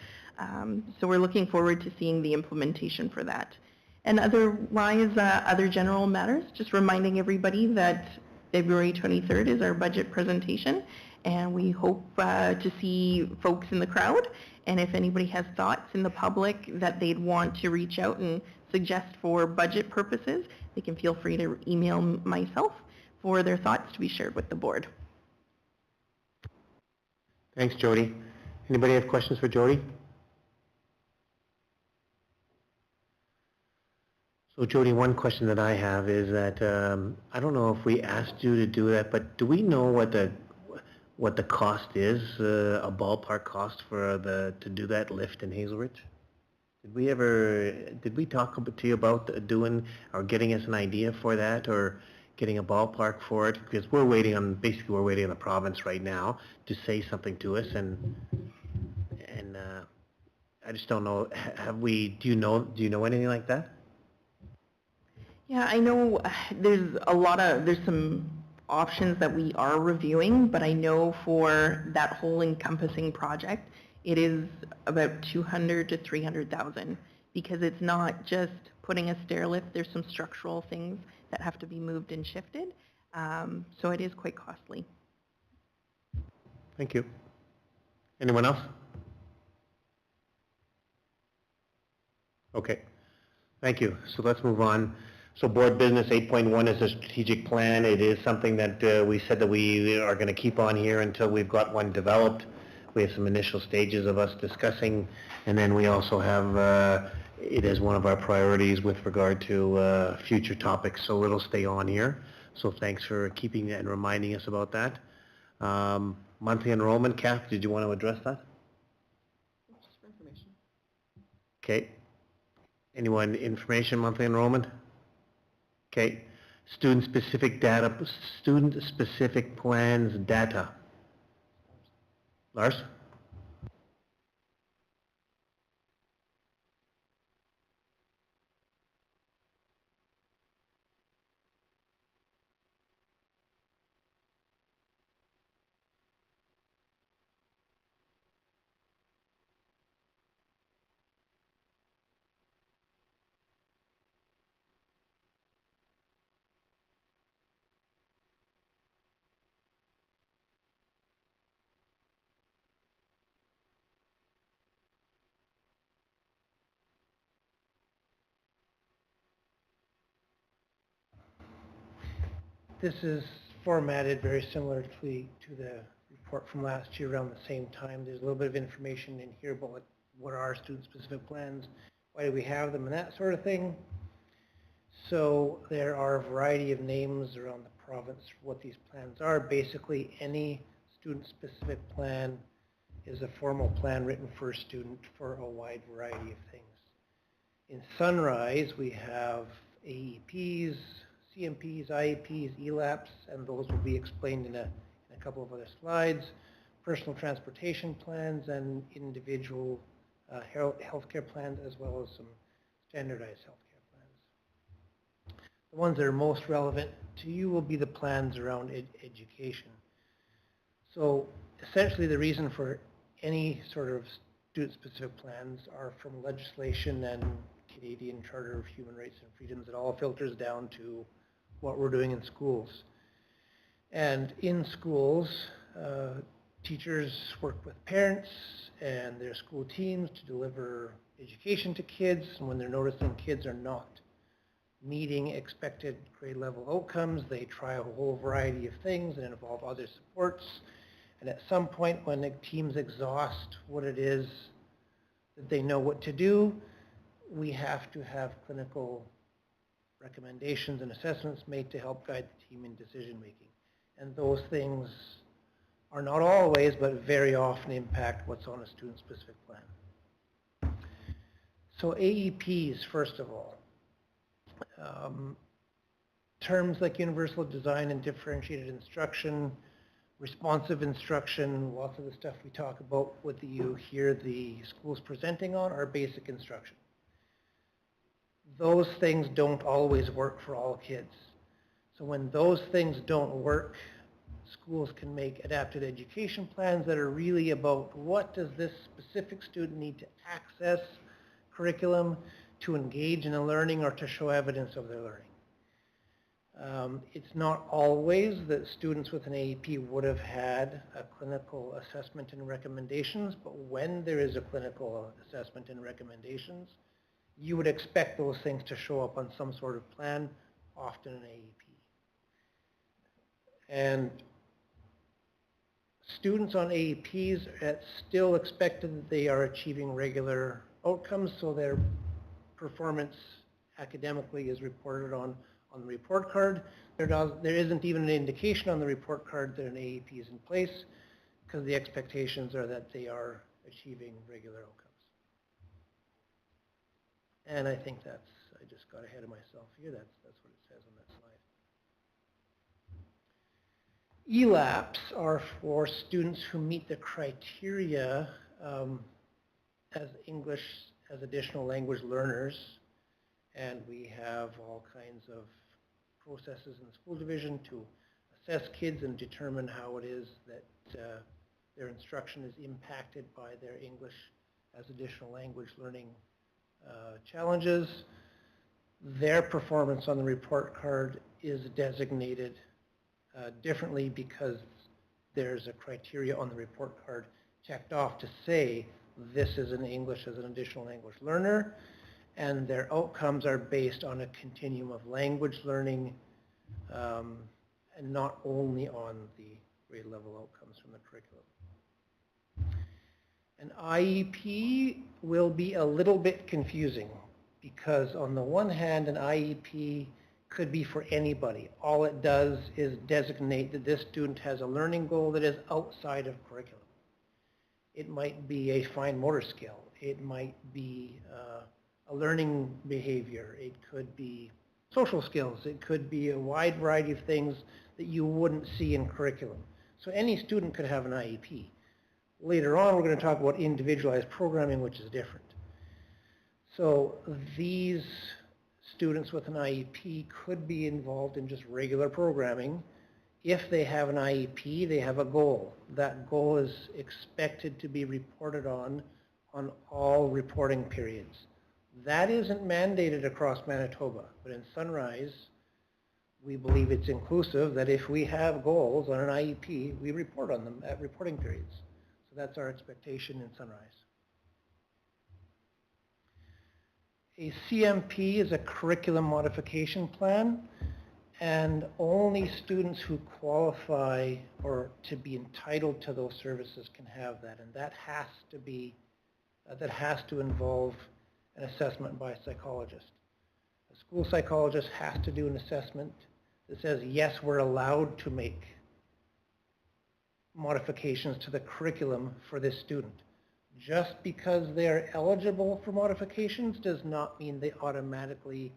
So we're looking forward to seeing the implementation for that. And otherwise, other general matters, just reminding everybody that February 23rd is our budget presentation, and we hope to see folks in the crowd. And if anybody has thoughts in the public that they'd want to reach out and suggest for budget purposes, they can feel free to email myself for their thoughts to be shared with the board. Thanks, Jody. Anybody have questions for Jody? So Jody, one question that I have is that I don't know if we asked you to do that, but do we know what the cost is, a ballpark cost for to do that lift in Hazel Ridge? Did we talk to you about doing or getting us an idea for that, or getting a ballpark for it? Because we're waiting on the province right now to say something to us, and I just don't know. Do you know anything like that? Yeah, I know there's some options that we are reviewing, but I know for that whole encompassing project, it is about $200,000 to $300,000, because it's not just putting a stair lift. There's some structural things that have to be moved and shifted, so it is quite costly. Thank you. Anyone else? Okay. Thank you. So let's move on. So board business 8.1 is a strategic plan. It is something that we said that we are going to keep on here until we've got one developed. We have some initial stages of us discussing, and then we also have it as one of our priorities with regard to future topics, so it'll stay on here. So thanks for keeping and reminding us about that. Monthly enrollment, Kath, did you want to address that? Just for information. Okay. Anyone, information, monthly enrollment? Okay. Student-specific data, student-specific plans data. Lars? This is formatted very similar to the report from last year around the same time. There's a little bit of information in here about what are our student-specific plans, why do we have them, and that sort of thing. So there are a variety of names around the province for what these plans are. Basically, any student-specific plan is a formal plan written for a student for a wide variety of things. In Sunrise, we have AEPs, CMPs, IEPs, ELAPs, and those will be explained in a couple of other slides. Personal transportation plans and individual healthcare plans, as well as some standardized healthcare plans. The ones that are most relevant to you will be the plans around education. So essentially the reason for any sort of student-specific plans are from legislation and Canadian Charter of Human Rights and Freedoms. It all filters down to what we're doing in schools. And in schools, teachers work with parents and their school teams to deliver education to kids. And when they're noticing kids are not meeting expected grade level outcomes, they try a whole variety of things and involve other supports. And at some point when the teams exhaust what it is that they know what to do, we have to have clinical recommendations and assessments made to help guide the team in decision making. And those things are not always, but very often impact what's on a student-specific plan. So AEPs, first of all. Terms like universal design and differentiated instruction responsive instruction, lots of the stuff we talk about, what you hear the schools presenting on, are basic instruction. Those things don't always work for all kids. So when those things don't work, schools can make adapted education plans that are really about what does this specific student need to access curriculum to engage in a learning or to show evidence of their learning. It's not always that students with an AEP would have had a clinical assessment and recommendations, but when there is a clinical assessment and recommendations, you would expect those things to show up on some sort of plan, often an AEP. And students on AEPs, it's still expected that they are achieving regular outcomes, so their performance academically is reported on the report card. There isn't even an indication on the report card that an AEP is in place, because the expectations are that they are achieving regular outcomes. And I think I just got ahead of myself here. That's what it says on that slide. ELAPs are for students who meet the criteria as English as additional language learners, and we have all kinds of processes in the school division to assess kids and determine how it is that their instruction is impacted by their English as additional language learning challenges. Their performance on the report card is designated differently because there's a criteria on the report card checked off to say this is an English as an additional language learner, and their outcomes are based on a continuum of language learning and not only on the grade level outcomes from the curriculum. An IEP will be a little bit confusing because on the one hand, an IEP could be for anybody. All it does is designate that this student has a learning goal that is outside of curriculum. It might be a fine motor skill. It might be a learning behavior. It could be social skills. It could be a wide variety of things that you wouldn't see in curriculum. So any student could have an IEP. Later on, we're going to talk about individualized programming, which is different. So these students with an IEP could be involved in just regular programming. If they have an IEP, they have a goal. That goal is expected to be reported on all reporting periods. That isn't mandated across Manitoba, but in Sunrise, we believe it's inclusive that if we have goals on an IEP, we report on them at reporting periods. So that's our expectation in Sunrise. A CMP is a curriculum modification plan, and only students who qualify or to be entitled to those services can have that, and that has to involve an assessment by a psychologist. A school psychologist has to do an assessment that says, yes, we're allowed to make modifications to the curriculum for this student. Just because they're eligible for modifications does not mean they automatically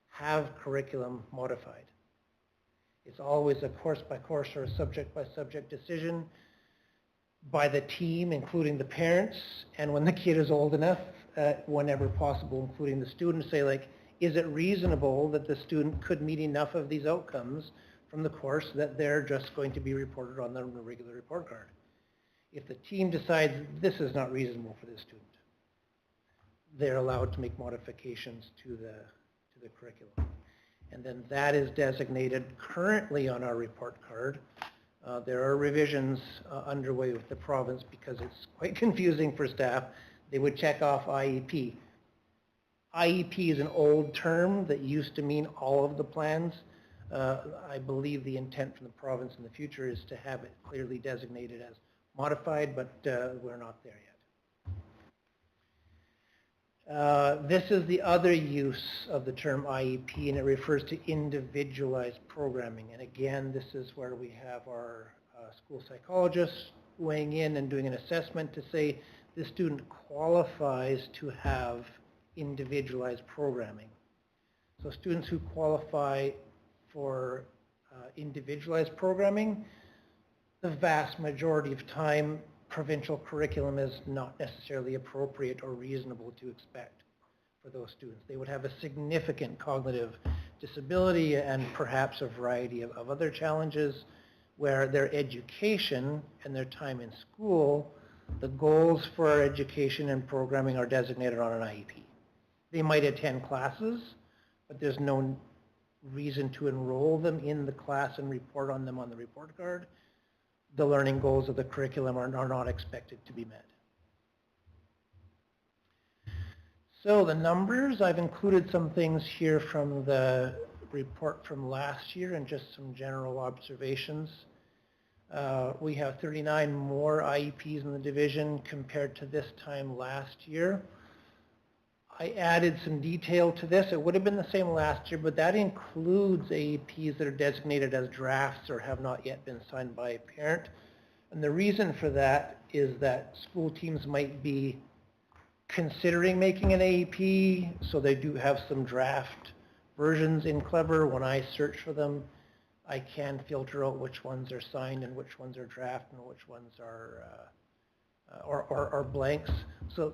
have curriculum modified. It's always a course by course or a subject by subject decision by the team, including the parents, and when the kid is old enough, whenever possible, including the student, say like, is it reasonable that the student could meet enough of these outcomes from the course that they're just going to be reported on the regular report card? If the team decides this is not reasonable for this student, they're allowed to make modifications to the curriculum. And then that is designated currently on our report card. There are revisions underway with the province because it's quite confusing for staff. They would check off IEP. IEP is an old term that used to mean all of the plans. I believe the intent from the province in the future is to have it clearly designated as modified, but we're not there yet. This is the other use of the term IEP, and it refers to individualized programming. And again, this is where we have our school psychologists weighing in and doing an assessment to say this student qualifies to have individualized programming. So students who qualify for individualized programming, the vast majority of time, provincial curriculum is not necessarily appropriate or reasonable to expect for those students. They would have a significant cognitive disability and perhaps a variety of other challenges where their education and their time in school, the goals for our education and programming are designated on an IEP. They might attend classes, but there's no reason to enroll them in the class and report on them on the report card. The learning goals of the curriculum are not expected to be met. So the numbers, I've included some things here from the report from last year and just some general observations. We have 39 more IEPs in the division compared to this time last year. I added some detail to this. It would have been the same last year, but that includes AEPs that are designated as drafts or have not yet been signed by a parent. And the reason for that is that school teams might be considering making an AEP, so they do have some draft versions in Clever. When I search for them, I can filter out which ones are signed and which ones are draft and which ones are blanks. So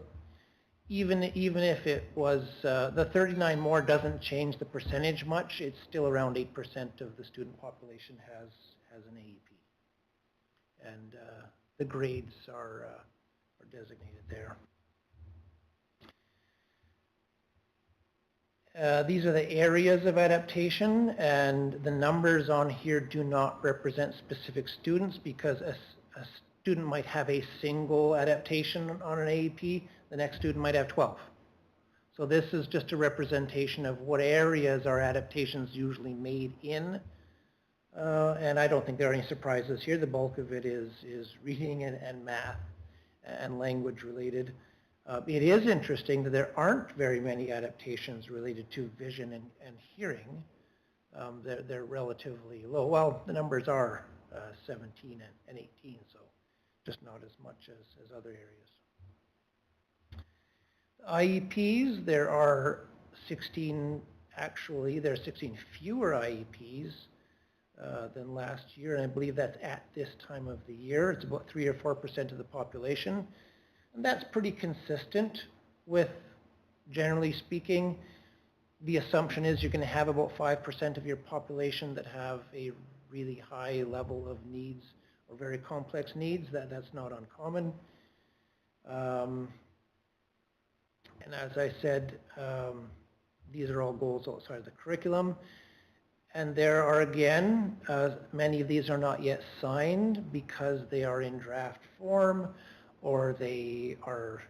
even if it was, the 39 more doesn't change the percentage much, it's still around 8% of the student population has an AEP. And the grades are designated there. These are the areas of adaptation, and the numbers on here do not represent specific students because a student might have a single adaptation on an AEP, the next student might have 12. So this is just a representation of what areas our adaptations usually made in, and I don't think there are any surprises here. The bulk of it is reading and math and language related. It is interesting that there aren't very many adaptations related to vision and hearing. They're relatively low. Well, the numbers are 17 and 18, so just not as much as other areas. IEPs, there are 16, actually, there are 16 fewer IEPs than last year, and I believe that's at this time of the year. It's about 3 or 4% of the population. And that's pretty consistent with, generally speaking, the assumption is you're going to have about 5% of your population that have a really high level of needs or very complex needs. That's not uncommon. And as I said, these are all goals outside of the curriculum. And there are, again, many of these are not yet signed because they are in draft form, or they are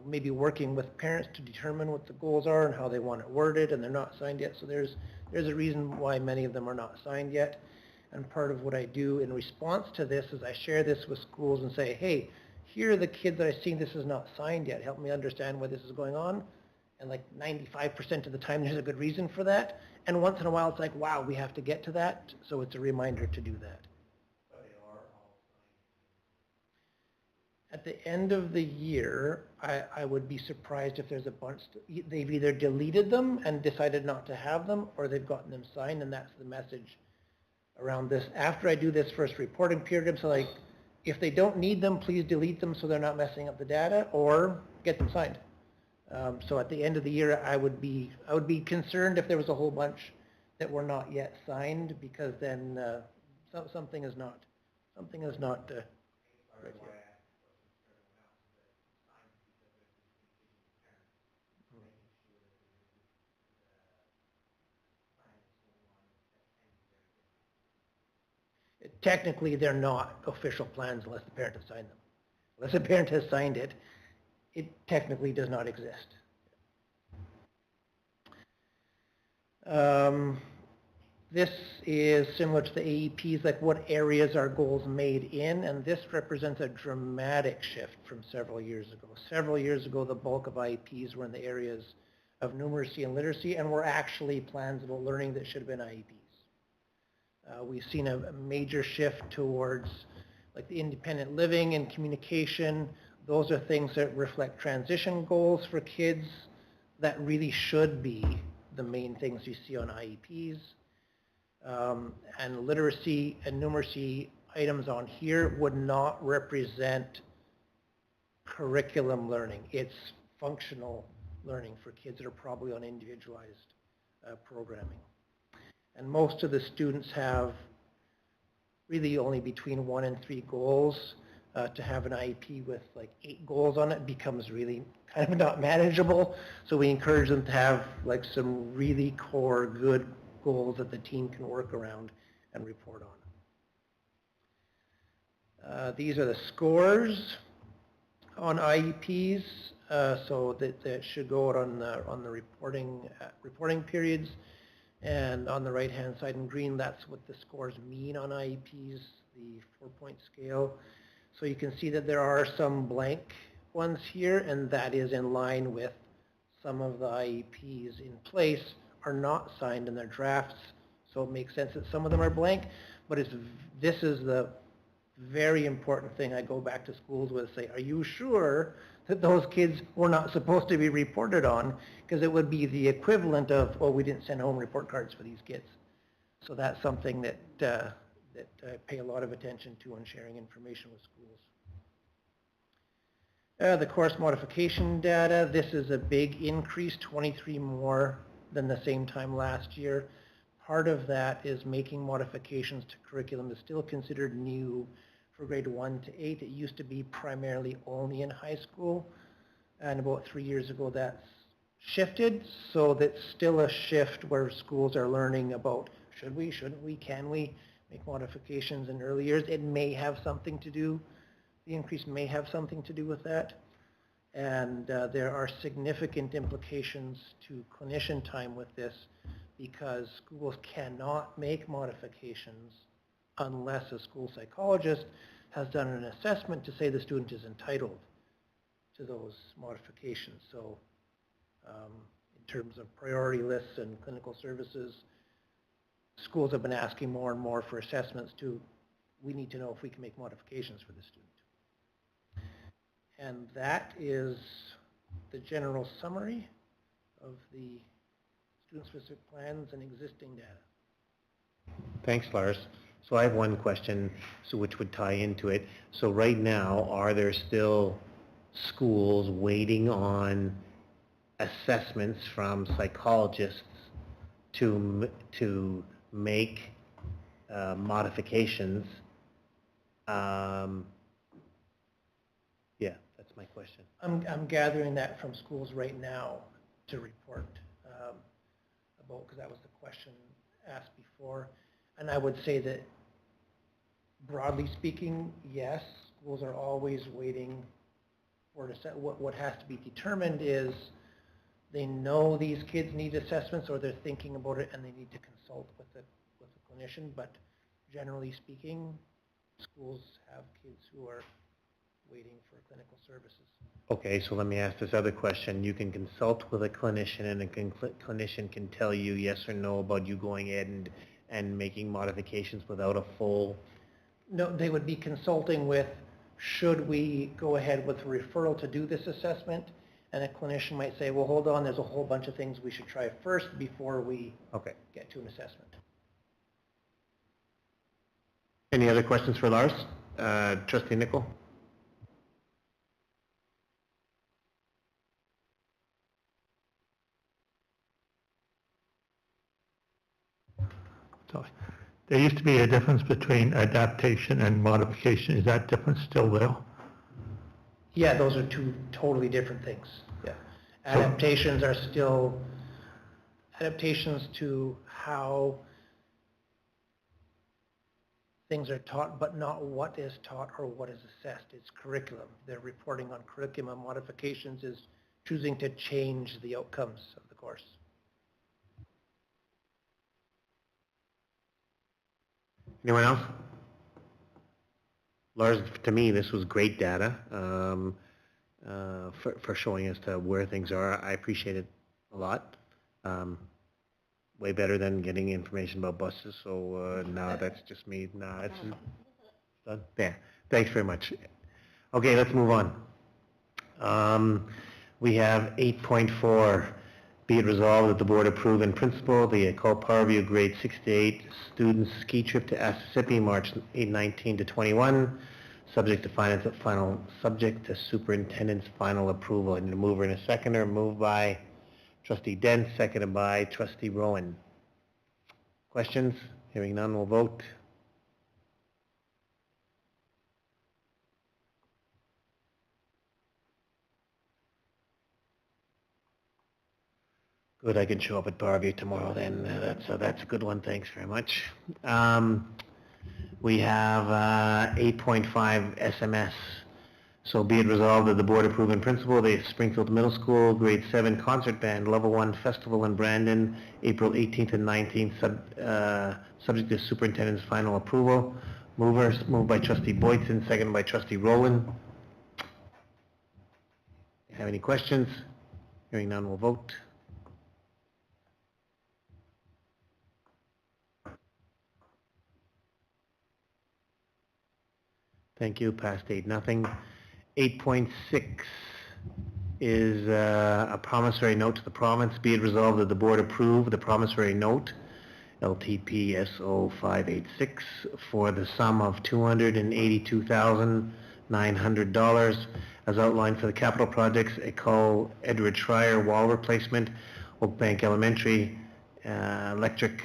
maybe working with parents to determine what the goals are and how they want it worded, and they're not signed yet. So there's a reason why many of them are not signed yet. And part of what I do in response to this is I share this with schools and say, hey, here are the kids that I've seen this is not signed yet. Help me understand why this is going on. And like 95% of the time there's a good reason for that. And once in a while it's like, wow, we have to get to that. So it's a reminder to do that. At the end of the year, I would be surprised if there's a bunch, they've either deleted them and decided not to have them, or they've gotten them signed, and that's the message around this. After I do this first reporting period, so like, if they don't need them, please delete them so they're not messing up the data, or get them signed. So at the end of the year, I would be concerned if there was a whole bunch that were not yet signed, because then something is not right here. Technically, they're not official plans unless the parent has signed them. Unless a parent has signed it, it technically does not exist. This is similar to the AEPs, like what areas are goals made in, and this represents a dramatic shift from several years ago. Several years ago, the bulk of IEPs were in the areas of numeracy and literacy, and were actually plans about learning that should have been IEPs. We've seen a major shift towards like the independent living and communication. Those are things that reflect transition goals for kids that really should be the main things you see on IEPs. And literacy and numeracy, items on here would not represent curriculum learning. It's functional learning for kids that are probably on individualized programming. And most of the students have really only between 1 and 3 goals. To have an IEP with like 8 goals on it becomes really kind of not manageable. So we encourage them to have like some really core good goals that the team can work around and report on. These are the scores on IEPs, so that should go out on the reporting periods. And on the right-hand side in green, that's what the scores mean on IEPs, the 4-point scale. So you can see that there are some blank ones here, and that is in line with some of the IEPs in place are not signed in their drafts. So it makes sense that some of them are blank, but this is the very important thing I go back to schools with, say, are you sure that those kids were not supposed to be reported on? Because it would be the equivalent of, oh, we didn't send home report cards for these kids. So that's something that I pay a lot of attention to when sharing information with schools. The course modification data, this is a big increase, 23 more than the same time last year. Part of that is making modifications to curriculum is still considered new for grade 1 to 8. It used to be primarily only in high school, and about 3 years ago that's shifted, so that's still a shift where schools are learning about should we, shouldn't we, can we make modifications in early years. It may have something to do, the increase may have something to do with that. And there are significant implications to clinician time with this because schools cannot make modifications unless a school psychologist has done an assessment to say the student is entitled to those modifications. So in terms of priority lists and clinical services, schools have been asking more and more for assessments to, we need to know if we can make modifications for the student. And that is the general summary of the student-specific plans and existing data. Thanks, Lars. So I have one question, so which would tie into it. So right now, are there still schools waiting on assessments from psychologists to make modifications? Yeah, that's my question. I'm gathering that from schools right now to report about, because that was the question asked before. And I would say that broadly speaking, yes, schools are always waiting for what has to be determined is they know these kids need assessments or they're thinking about it and they need to consult with the clinician. But generally speaking, schools have kids who are waiting for clinical services. Okay, so let me ask this other question. You can consult with a clinician and a clinician can tell you yes or no about you going ahead and making modifications without a full... No, they would be consulting with, should we go ahead with a referral to do this assessment? And a clinician might say, well, hold on, there's a whole bunch of things we should try first before we get to an assessment. Any other questions for Lars? Trustee Nicol? So there used to be a difference between adaptation and modification. Is that difference still there? Yeah, those are two totally different things. Yeah, adaptations are still adaptations to how things are taught, but not what is taught or what is assessed. It's curriculum. They're reporting on curriculum. Modifications is choosing to change the outcomes of the course. Anyone else? Lars, to me, this was great data for showing us to where things are. I appreciate it a lot. Way better than getting information about buses. So now that's just me. Nah, it's done. Yeah. Thanks very much. Okay, let's move on. We have 8.4, Be it resolved that the board approve in principle the Ecole Parview grade 6 to 8 students ski trip to Mississippi, March 19 to 21, subject to superintendent's final approval. I need a mover and a seconder. Moved by Trustee Dent, seconded by Trustee Rowan. Questions? Hearing none, we'll vote. Good, I can show up at Parview tomorrow then. That's a good one. Thanks very much. We have 8.5 SMS. So be it resolved that the board approve in principle the Springfield Middle School Grade 7 Concert Band Level 1 Festival in Brandon, April 18th and 19th, subject to superintendent's final approval. Moved by Trustee Boydson, seconded by Trustee Rowland. Have any questions? Hearing none, we'll vote. Thank you. Passed 8-0. 8.6 is a promissory note to the province. Be it resolved that the board approve the promissory note, LTPSO 586, for the sum of $282,900 as outlined for the capital projects: Ecole Edward Schreier wall replacement, Oak Bank Elementary electric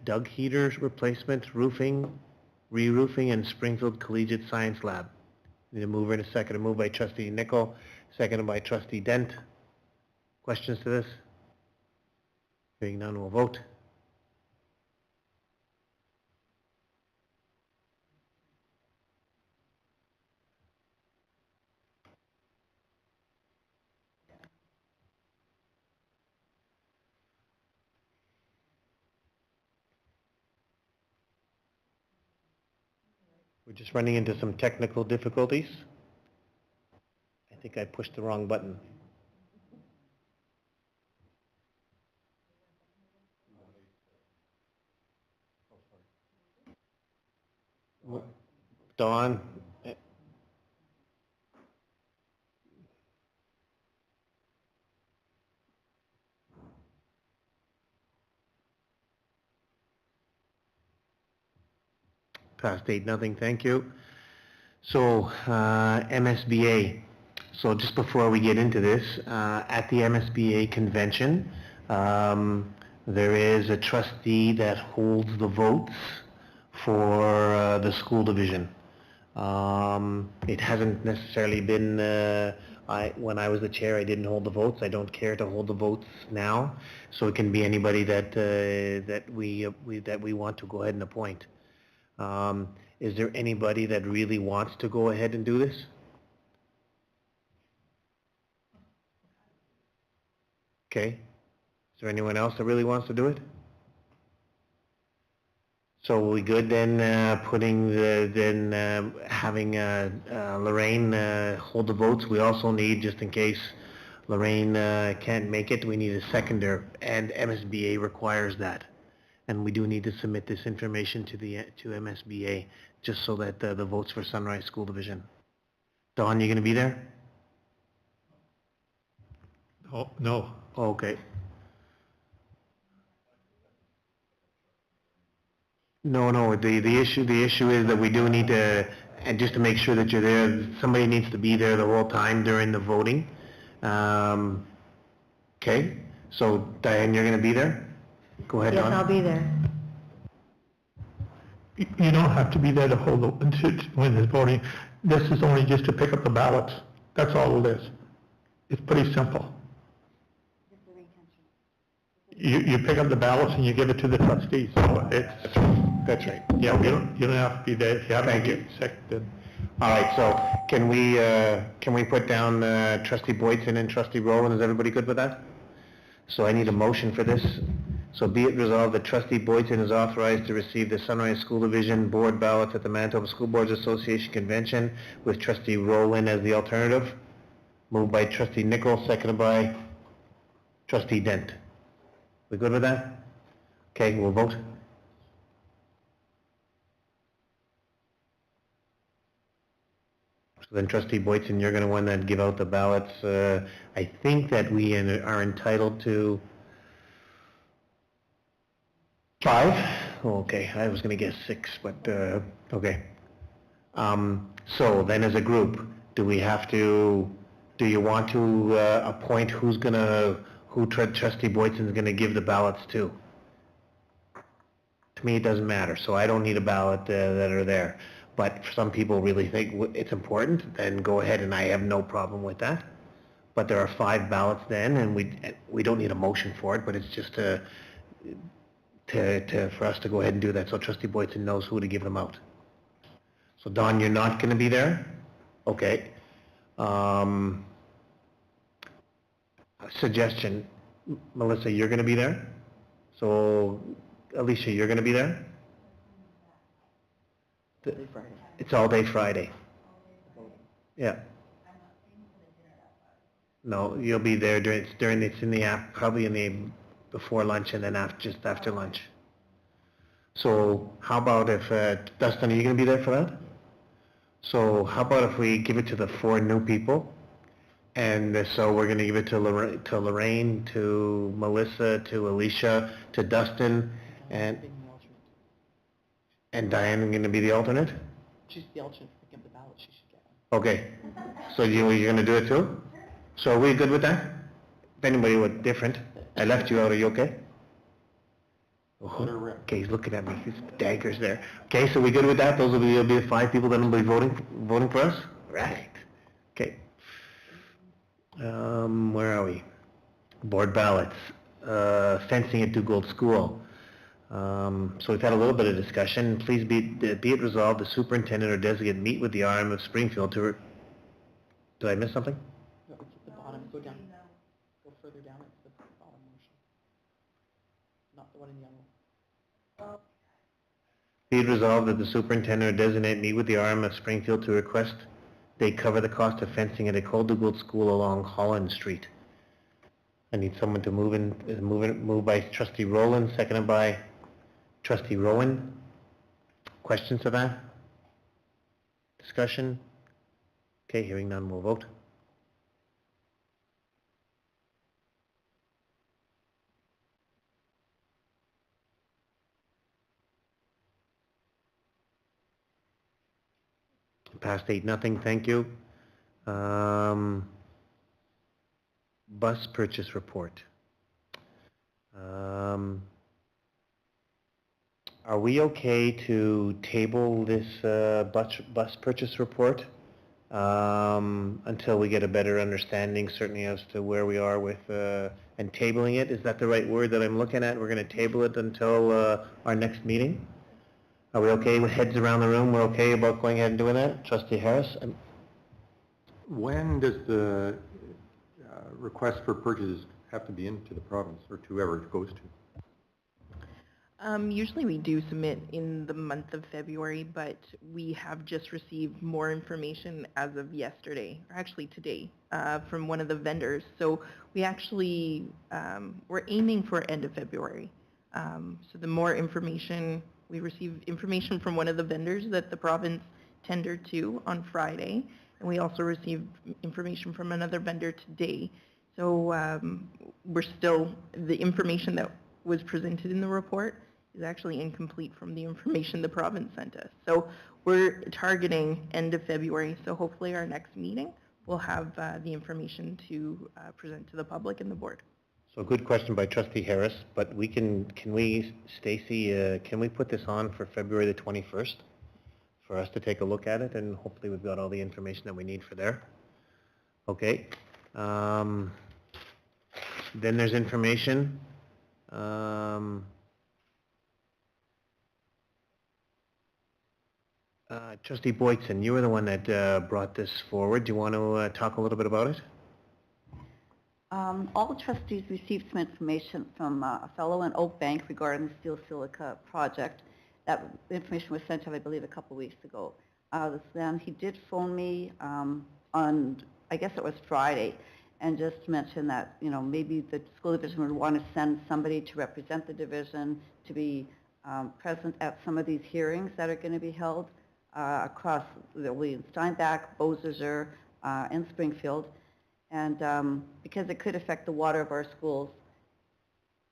Doug heaters replacement, roofing, re-roofing, and Springfield Collegiate Science Lab. Need a mover and a second. A move by Trustee Nicol, seconded by Trustee Dent. Questions to this? Hearing none, we'll vote. We're just running into some technical difficulties. I think I pushed the wrong button. Dawn? Passed 8-0, thank you. So, MSBA. So just before we get into this, at the MSBA convention, there is a trustee that holds the votes for the school division. It hasn't necessarily been, when I was the chair, I didn't hold the votes. I don't care to hold the votes now. So it can be anybody that we want to go ahead and appoint. Is there anybody that really wants to go ahead and do this? Okay. Is there anyone else that really wants to do it? So are we good then having Lorraine hold the votes? We also need, just in case Lorraine can't make it, we need a seconder, and MSBA requires that. And we do need to submit this information to MSBA, just so that the votes for Sunrise School Division. Dawn, you going to be there? Oh, no. Okay. No. The issue is that we do need to, and just to make sure that you're there, somebody needs to be there the whole time during the voting. Okay. So Diane, you're going to be there? Go ahead, Yes, Dawn. I'll be there. You don't have to be there to hold when there's voting. This is only just to pick up the ballots. That's all it is. It's pretty simple. You pick up the ballots and you give it to the trustees. So That's right. Yeah, you don't have to be there. If you haven't Thank you. Seconded. All right, so can we put down Trustee Boydson and Trustee Rowland? Is everybody good with that? So I need a motion for this. So be it resolved that Trustee Boydson is authorized to receive the Sunrise School Division board ballots at the Manitoba School Boards Association Convention with Trustee Rowland as the alternative. Moved by Trustee Nicol, seconded by Trustee Dent. We good with that? Okay, we'll vote. So then trustee Boytson, you're going to want to give out the ballots. I think that we are entitled to 5. Oh, okay, I was going to guess 6, but okay. So then as a group, do you want to appoint who trustee Boytson's going to give the ballots to? To me, it doesn't matter, so I don't need a ballot that are there. But if some people really think it's important, then go ahead, and I have no problem with that. But there are 5 ballots then, and we don't need a motion for it, but it's just for us to go ahead and do that, so trustee Boytson knows who to give them out. So Don, you're not going to be there? Okay. Suggestion, Melissa, you're going to be there? So Alicia, you're going to be there? It's all day Friday. Yeah. No, you'll be there it's in the app, probably before lunch and then just after lunch. So how about if, Dustin, are you going to be there for that? So how about if we give it to the 4 new people? And so we're going to give it to Lorraine, to Melissa, to Alicia, to Dustin, and Diane is going to be the alternate? She's the alternate for picking up the ballot. She should get one. Okay. So you're going to do it too? So are we good with that? If anybody was different, I left you out. Are you okay? Okay, he's looking at me. His daggers there. Okay, so we good with that? Those will be the 5 people that will be voting for us? Right. Okay. Where are we? Board ballots. Fencing at Duggold School. So we've had a little bit of discussion. Please be it resolved, the superintendent or designate meet with the RM of Springfield to... Did I miss something? No, it's at the bottom. Go down. Go further down. It's the bottom motion. Not the one in yellow. Be it resolved that the superintendent or designate meet with the RM of Springfield to request they cover the cost of fencing at Ecole Duggold School along Holland Street. I need someone to move by trustee Rowland, seconded by trustee Rowan. Questions to that? Discussion? Okay, hearing none, we'll vote. Passed 8-0, thank you. Bus purchase report. Are we okay to table this bus purchase report until we get a better understanding, certainly as to where we are with and tabling it? Is that the right word that I'm looking at? We're going to table it until our next meeting? Are we okay with heads around the room? We're okay about going ahead and doing that? Trustee Harris? When does the request for purchases have to be into the province or to whoever it goes to? Usually we do submit in the month of February, but we have just received more information as of yesterday, or actually today, from one of the vendors. So we actually, we're aiming for end of February. So the more information, we received information from one of the vendors that the province tendered to on Friday, and we also received information from another vendor today. So we're still, the information that was presented in the report is actually incomplete from the information the province sent us. So we're targeting end of February, so hopefully our next meeting will have the information to present to the public and the board. So good question by trustee Harris, but Stacy, can we put this on for February the 21st for us to take a look at it, and hopefully we've got all the information that we need for there? Okay. Then there's information. Trustee Boytson, you were the one that brought this forward. Do you want to talk a little bit about it? All the trustees received some information from a fellow in Oak Bank regarding the steel silica project. That information was sent out, I believe, a couple weeks ago. Then he did phone me on, I guess it was Friday, and just mentioned that, you know, maybe the school division would want to send somebody to represent the division to be present at some of these hearings that are going to be held across the William Steinbach, Beausejour, and Springfield, and because it could affect the water of our schools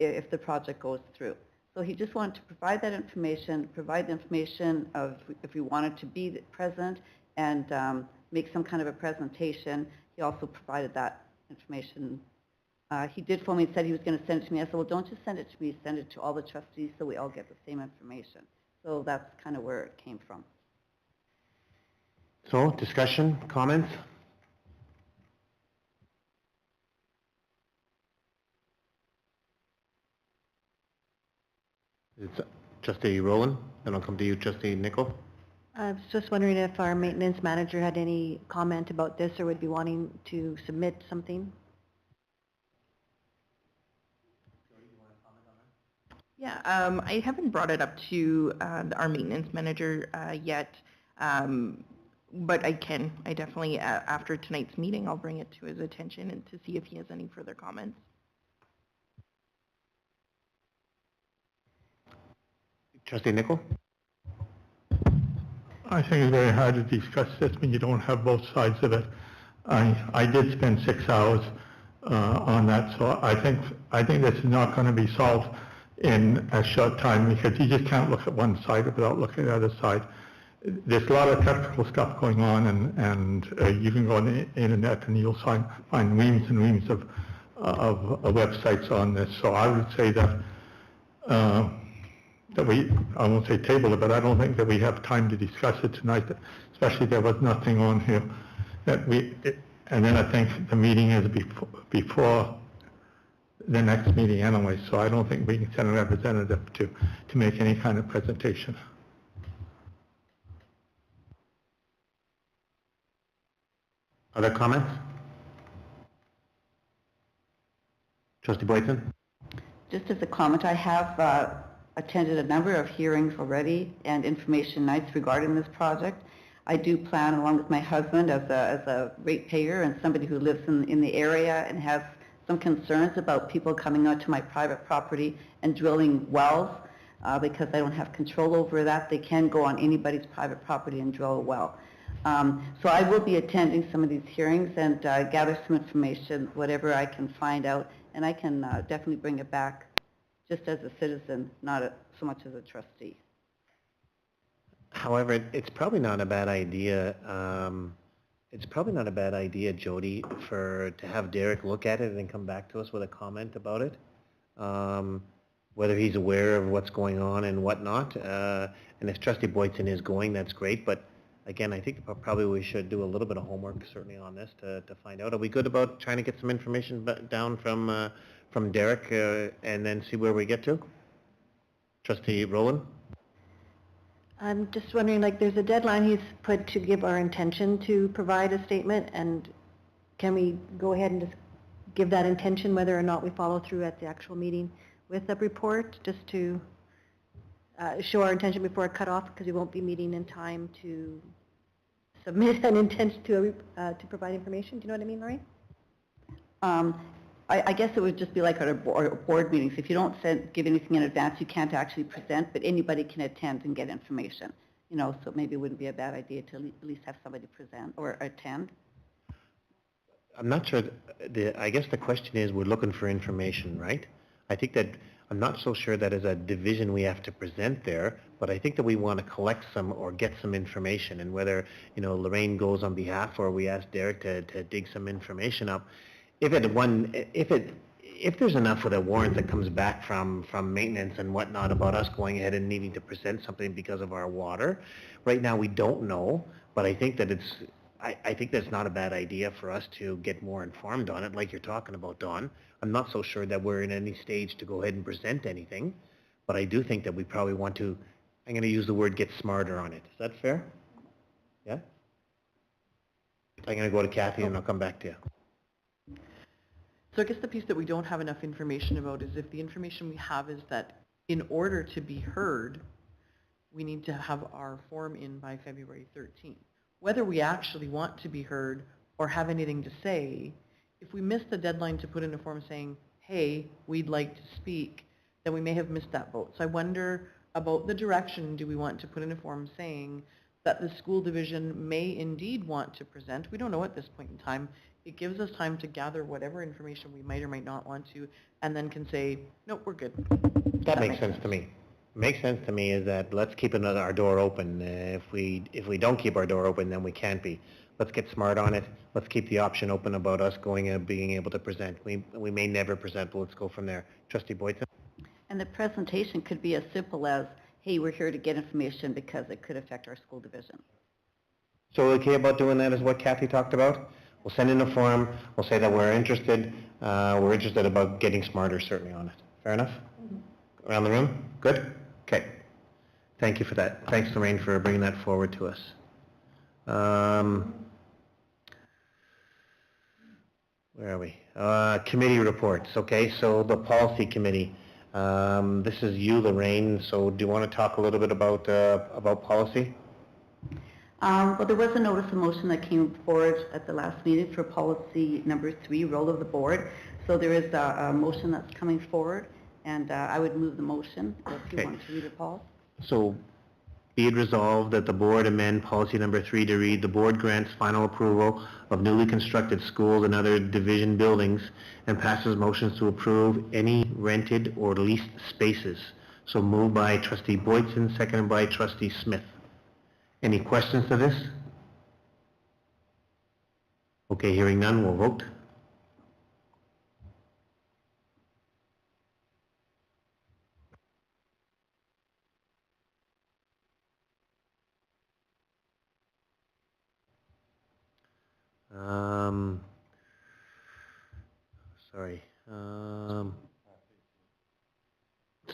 if the project goes through. So he just wanted to provide that information, provide the information of if we wanted to be present and make some kind of a presentation. He also provided that information. He did phone me and said he was going to send it to me. I said, well, don't just send it to me, send it to all the trustees so we all get the same information. So that's kind of where it came from. So, discussion, comments? It's Trustee Rowland, then I'll come to you, Trustee Nickel. I was just wondering if our maintenance manager had any comment about this or would be wanting to submit something. Yeah, I haven't brought it up to our maintenance manager yet, but I can. I definitely, after tonight's meeting, I'll bring it to his attention and to see if he has any further comments. Trustee Nickel? I think it's very hard to discuss this when you don't have both sides of it. I did spend 6 hours on that, so I think this is not going to be solved in a short time because you just can't look at one side without looking at the other side. There's a lot of technical stuff going on, and you can go on the internet and you'll find reams and reams of websites on this. So I would say that I won't say table it, but I don't think that we have time to discuss it tonight, especially there was nothing on here and then I think the meeting is before the next meeting anyway, so I don't think we can send a representative to make any kind of presentation. Other comments? Trustee Boyton? Just as a comment, I have attended a number of hearings already and information nights regarding this project. I do plan, along with my husband, as a ratepayer and somebody who lives in the area and has some concerns about people coming onto my private property and drilling wells because I don't have control over that. They can go on anybody's private property and drill a well. So I will be attending some of these hearings and gather some information, whatever I can find out, and I can definitely bring it back just as a citizen, not so much as a trustee. However, it's probably not a bad idea. Jody, to have Derek look at it and come back to us with a comment about it. Whether he's aware of what's going on and whatnot. And if Trustee Boyton is going, that's great. But again, I think probably we should do a little bit of homework certainly on this to find out. Are we good about trying to get some information down from Derek and then see where we get to? Trustee Rowland? I'm just wondering, like, there's a deadline he's put to give our intention to provide a statement, and can we go ahead and just give that intention whether or not we follow through at the actual meeting with the report, just to show our intention before a cutoff, because we won't be meeting in time to submit an intention to provide information. Do you know what I mean, Lorraine? I guess it would just be like our board meetings. If you don't give anything in advance, you can't actually present, but anybody can attend and get information. You know, so maybe it wouldn't be a bad idea to at least have somebody present or attend. I'm not sure. I guess the question is, we're looking for information, right? I think that I'm not so sure that as a division we have to present there, but I think that we want to collect some or get some information, and whether, you know, Lorraine goes on behalf or we ask Derek to dig some information up. If there's enough with a warrant that comes back from maintenance and whatnot about us going ahead and needing to present something because of our water, right now we don't know, but I think that I think that's not a bad idea for us to get more informed on it, like you're talking about, Dawn. I'm not so sure that we're in any stage to go ahead and present anything, but I do think that we probably want to, I'm going to use the word, get smarter on it. Is that fair? Yeah? I'm going to go to Kathy and I'll come back to you. So I guess the piece that we don't have enough information about is if the information we have is that in order to be heard, we need to have our form in by February 13th. Whether we actually want to be heard or have anything to say, if we miss the deadline to put in a form saying, hey, we'd like to speak, then we may have missed that vote. So I wonder about the direction. Do we want to put in a form saying that the school division may indeed want to present. We don't know at this point in time. It gives us time to gather whatever information we might or might not want to, and then can say, nope, we're good. That makes sense to me. Makes sense to me is that let's keep our door open. If we don't keep our door open, then we can't be. Let's get smart on it. Let's keep the option open about us going and being able to present. We may never present, but let's go from there. Trustee Boyton? And the presentation could be as simple as, hey, we're here to get information because it could affect our school division. So okay about doing that is what Kathy talked about? We'll send in a form. We'll say that we're interested. We're interested about getting smarter, certainly, on it. Fair enough? Around the room? Good? Okay. Thank you for that. Thanks, Lorraine, for bringing that forward to us. Where are we? Committee reports. Okay, so the policy committee. This is you, Lorraine. So do you want to talk a little bit about policy? Well, there was a notice of motion that came forward at the last meeting for policy number 3, role of the board. So there is a motion that's coming forward, and I would move the motion if you want to read it, Paul. So be it resolved that the board amend policy number 3 to read, the board grants final approval of newly constructed schools and other division buildings and passes motions to approve any rented or leased spaces. So moved by Trustee Boyton, seconded by Trustee Smith. Any questions to this? Okay, hearing none, we'll vote.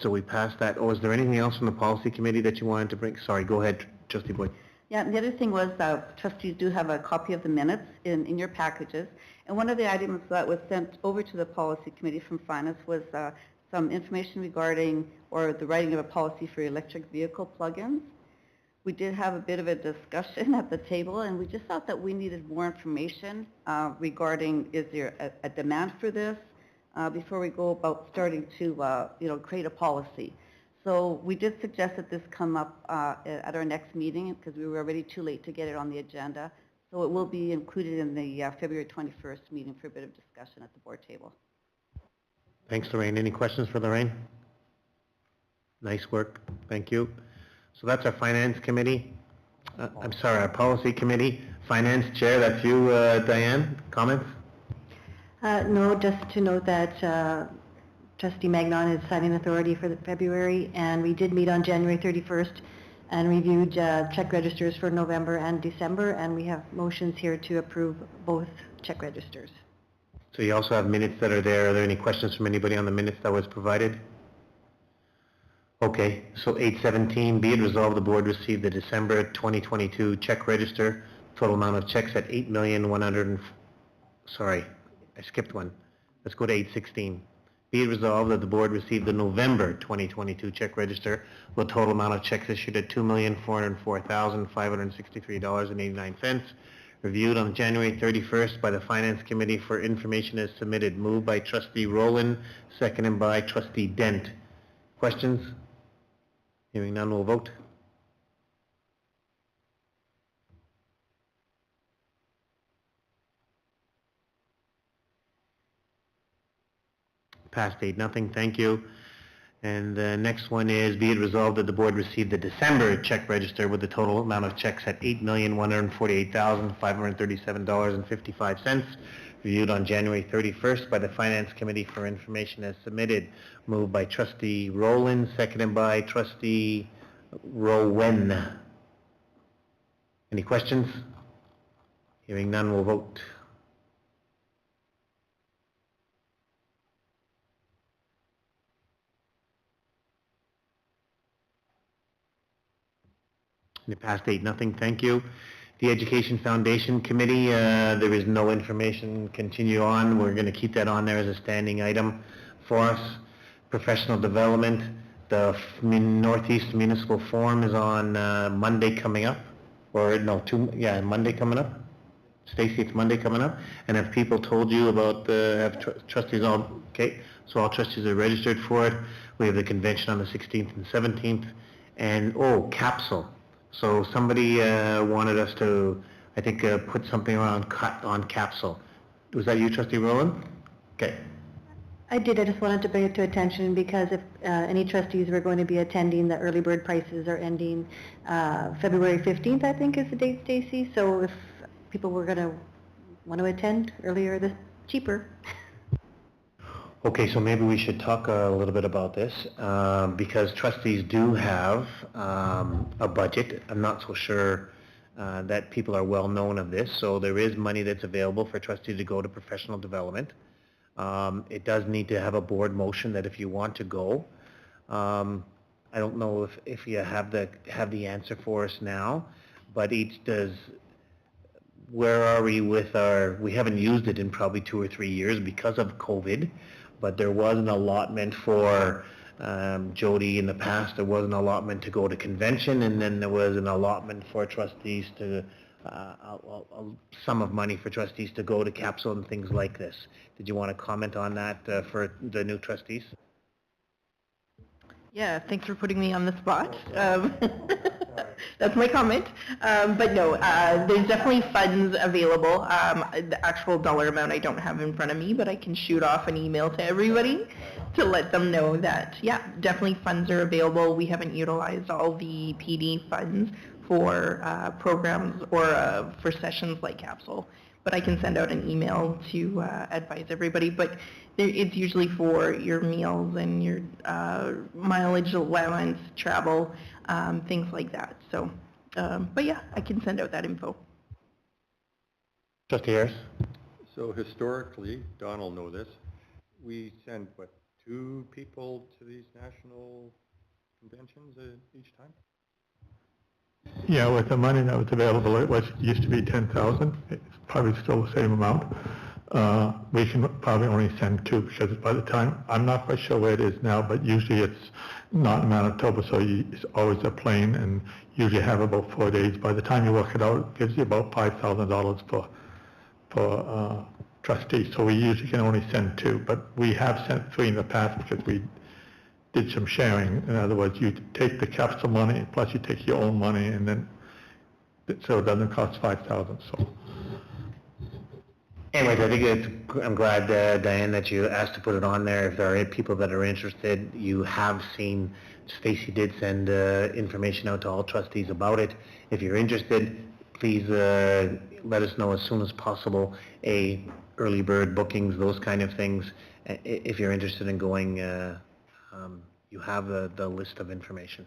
So we passed that. Oh, is there anything else from the policy committee that you wanted to bring? Sorry, go ahead, Trustee Boyd. Yeah, and the other thing was trustees do have a copy of the minutes in your packages. And one of the items that was sent over to the policy committee from finance was some information regarding or the writing of a policy for electric vehicle plug-ins. We did have a bit of a discussion at the table, and we just thought that we needed more information regarding is there a demand for this before we go about starting to create a policy. So we did suggest that this come up at our next meeting because we were already too late to get it on the agenda. So it will be included in the February 21st meeting for a bit of discussion at the board table. Thanks, Lorraine. Any questions for Lorraine? Nice work. Thank you. So that's our finance committee. I'm sorry, our policy committee. Finance chair, that's you, Diane. Comments? No, just to note that Trustee Magnon is signing authority for February, and we did meet on January 31st and reviewed check registers for November and December, and we have motions here to approve both check registers. So you also have minutes that are there. Are there any questions from anybody on the minutes that was provided? Okay, so 817, be it resolved the board received the December 2022 check register, total amount of checks at sorry, I skipped one. Let's go to 816. Be it resolved that the board received the November 2022 check register with total amount of checks issued at $2,404,563.89, reviewed on January 31st by the Finance Committee for information as submitted, moved by Trustee Rowland, seconded by Trustee Dent. Questions? Hearing none, we'll vote. Passed 8-0, thank you. And the next one is, be it resolved that the board received the December check register with the total amount of checks at $8,148,537.55, reviewed on January 31st by the Finance Committee for information as submitted, moved by Trustee Rowland, seconded by Trustee Rowen. Any questions? Hearing none, we'll vote. And it passed 8-0, thank you. The Education Foundation Committee, there is no information. Continue on. We're going to keep that on there as a standing item for us. Professional development, the Northeast Municipal Forum is on Monday coming up. Or no, Monday coming up. Stacy, it's Monday coming up. And have people told you about trustees all, okay, so all trustees are registered for it. We have the convention on the 16th and 17th. And, CAPSULE. So somebody wanted us to, I think, put something around cut on capsule. Was that you, Trustee Rowland? Okay. I did. I just wanted to bring it to attention because if any trustees were going to be attending, the early bird prices are ending February 15th, I think is the date, Stacy. So if people were going to want to attend earlier, the cheaper. Okay, so maybe we should talk a little bit about this because trustees do have a budget. I'm not so sure that people are well known of this. So there is money that's available for trustees to go to professional development. It does need to have a board motion that if you want to go. I don't know if you have the answer for us now, but each does. Where are we with we haven't used it in probably 2 or 3 years because of COVID, but there was an allotment for Jody in the past. There was an allotment to go to convention, and then there was an allotment for trustees to a sum of money for trustees to go to capsule and things like this. Did you want to comment on that for the new trustees? Yeah, thanks for putting me on the spot. That's my comment. But no, there's definitely funds available. The actual dollar amount I don't have in front of me, but I can shoot off an email to everybody to let them know that, yeah, definitely funds are available. We haven't utilized all the PD funds for programs or for sessions like Capsule. But I can send out an email to advise everybody. But it's usually for your meals and your mileage allowance, travel, things like that. So, but yeah, I can send out that info. Trustee Harris? So historically, Don will know this, we send, what, 2 people to these national conventions each time? Yeah, with the money that was available, it used to be 10,000. It's probably still the same amount. We can probably only send 2 because by the time, I'm not quite sure where it is now, but usually it's not in Manitoba, so it's always a plane and usually have about 4 days. By the time you work it out, it gives you about $5,000 for trustees. So we usually can only send 2, but we have sent 3 in the past because we did some sharing. In other words, you take the capsule money, plus you take your own money, and then, so it doesn't cost $5,000, so. Anyways, I think I'm glad, Diane, that you asked to put it on there. If there are people that are interested, you have seen, Stacy did send information out to all trustees about it. If you're interested, please let us know as soon as possible. Early bird bookings, those kind of things. If you're interested in going, you have the list of information.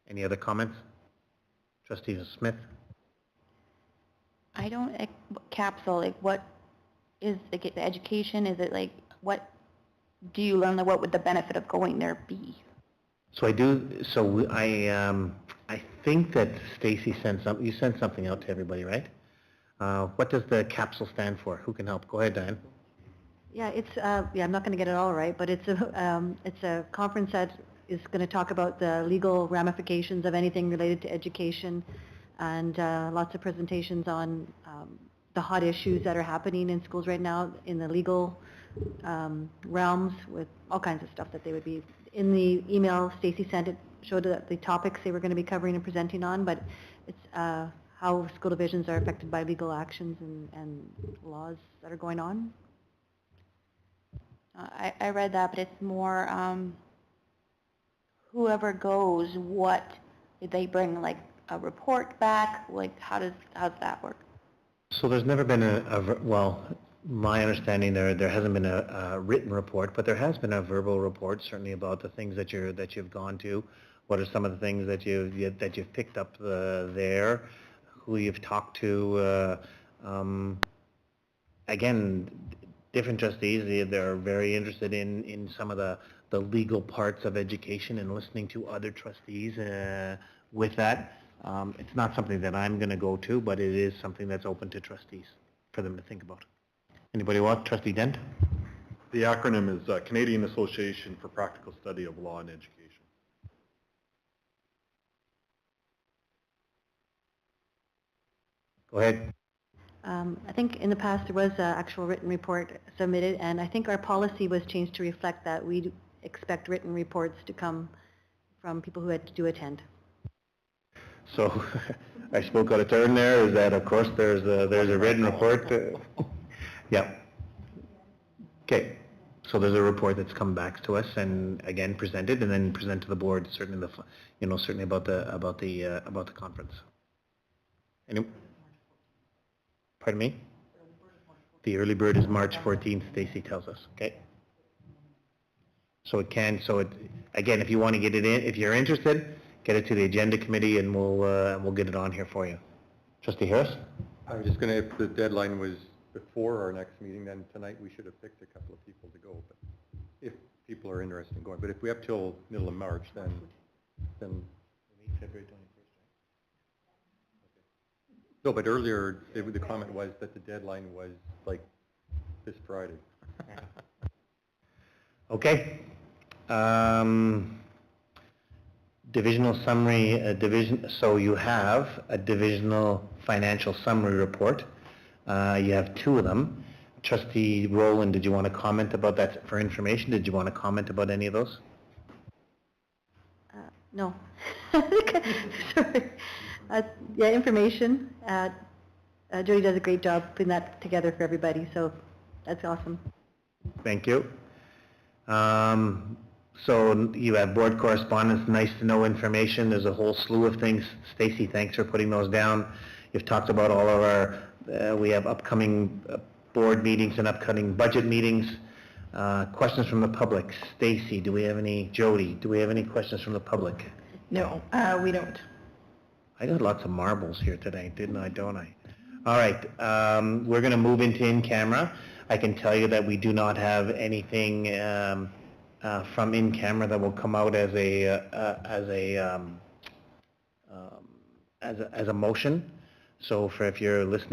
Any other comments? Trustee Smith? I don't, capsule, like what is the education? Is it like, what do you learn? What would the benefit of going there be? So I think that Stacy sent you sent something out to everybody, right? What does the capsule stand for? Who can help? Go ahead, Diane. Yeah, it's I'm not going to get it all right, but it's a conference that is going to talk about the legal ramifications of anything related to education, and lots of presentations on the hot issues that are happening in schools right now in the legal realms, with all kinds of stuff that they would be. In the email Stacy sent, it showed the topics they were going to be covering and presenting on, but it's how school divisions are affected by legal actions and laws that are going on. I read that, but it's more whoever goes, what did they bring, like a report back? Like how's that work? So there's never been well, my understanding there hasn't been a written report, but there has been a verbal report, certainly about the things that you've gone to. What are some of the things that you've picked up there? Who you've talked to? Again, different trustees, they're very interested in some of the legal parts of education and listening to other trustees with that. It's not something that I'm going to go to, but it is something that's open to trustees for them to think about. Anybody want? Trustee Dent? The acronym is Canadian Association for Practical Study of Law and Education. Go ahead. I think in the past there was an actual written report submitted, and I think our policy was changed to reflect that we expect written reports to come from people who do attend. So I spoke out of turn there, is that of course there's a written report. Yeah. Okay, so there's a report that's come back to us and again presented and then present to the board, certainly certainly about the conference. Any, pardon me? The early bird is March 14th, Stacy tells us, okay? So again, if you want to get it in, if you're interested, get it to the agenda committee and we'll get it on here for you. Trustee Harris? I was just going to, if the deadline was before our next meeting, then tonight we should have picked a couple of people to go, but if people are interested in going. But if we have till middle of March, then February 21st, no, but earlier, the comment was that the deadline was like this Friday. Okay. Divisional summary, so you have a divisional financial summary report. You have two of them. Trustee Rowland, did you want to comment about that for information? Did you want to comment about any of those? No. Sorry. Yeah, information. Jody does a great job putting that together for everybody, so that's awesome. Thank you. So you have board correspondence, nice to know information. There's a whole slew of things. Stacy, thanks for putting those down. You've talked about all of our, we have upcoming board meetings and upcoming budget meetings. Questions from the public. Stacy, do we have any? Jody, do we have any questions from the public? No, we don't. I got lots of marbles here today, didn't I, don't I? All right, we're going to move into in-camera. I can tell you that we do not have anything from in-camera that will come out as a motion. So if you're listening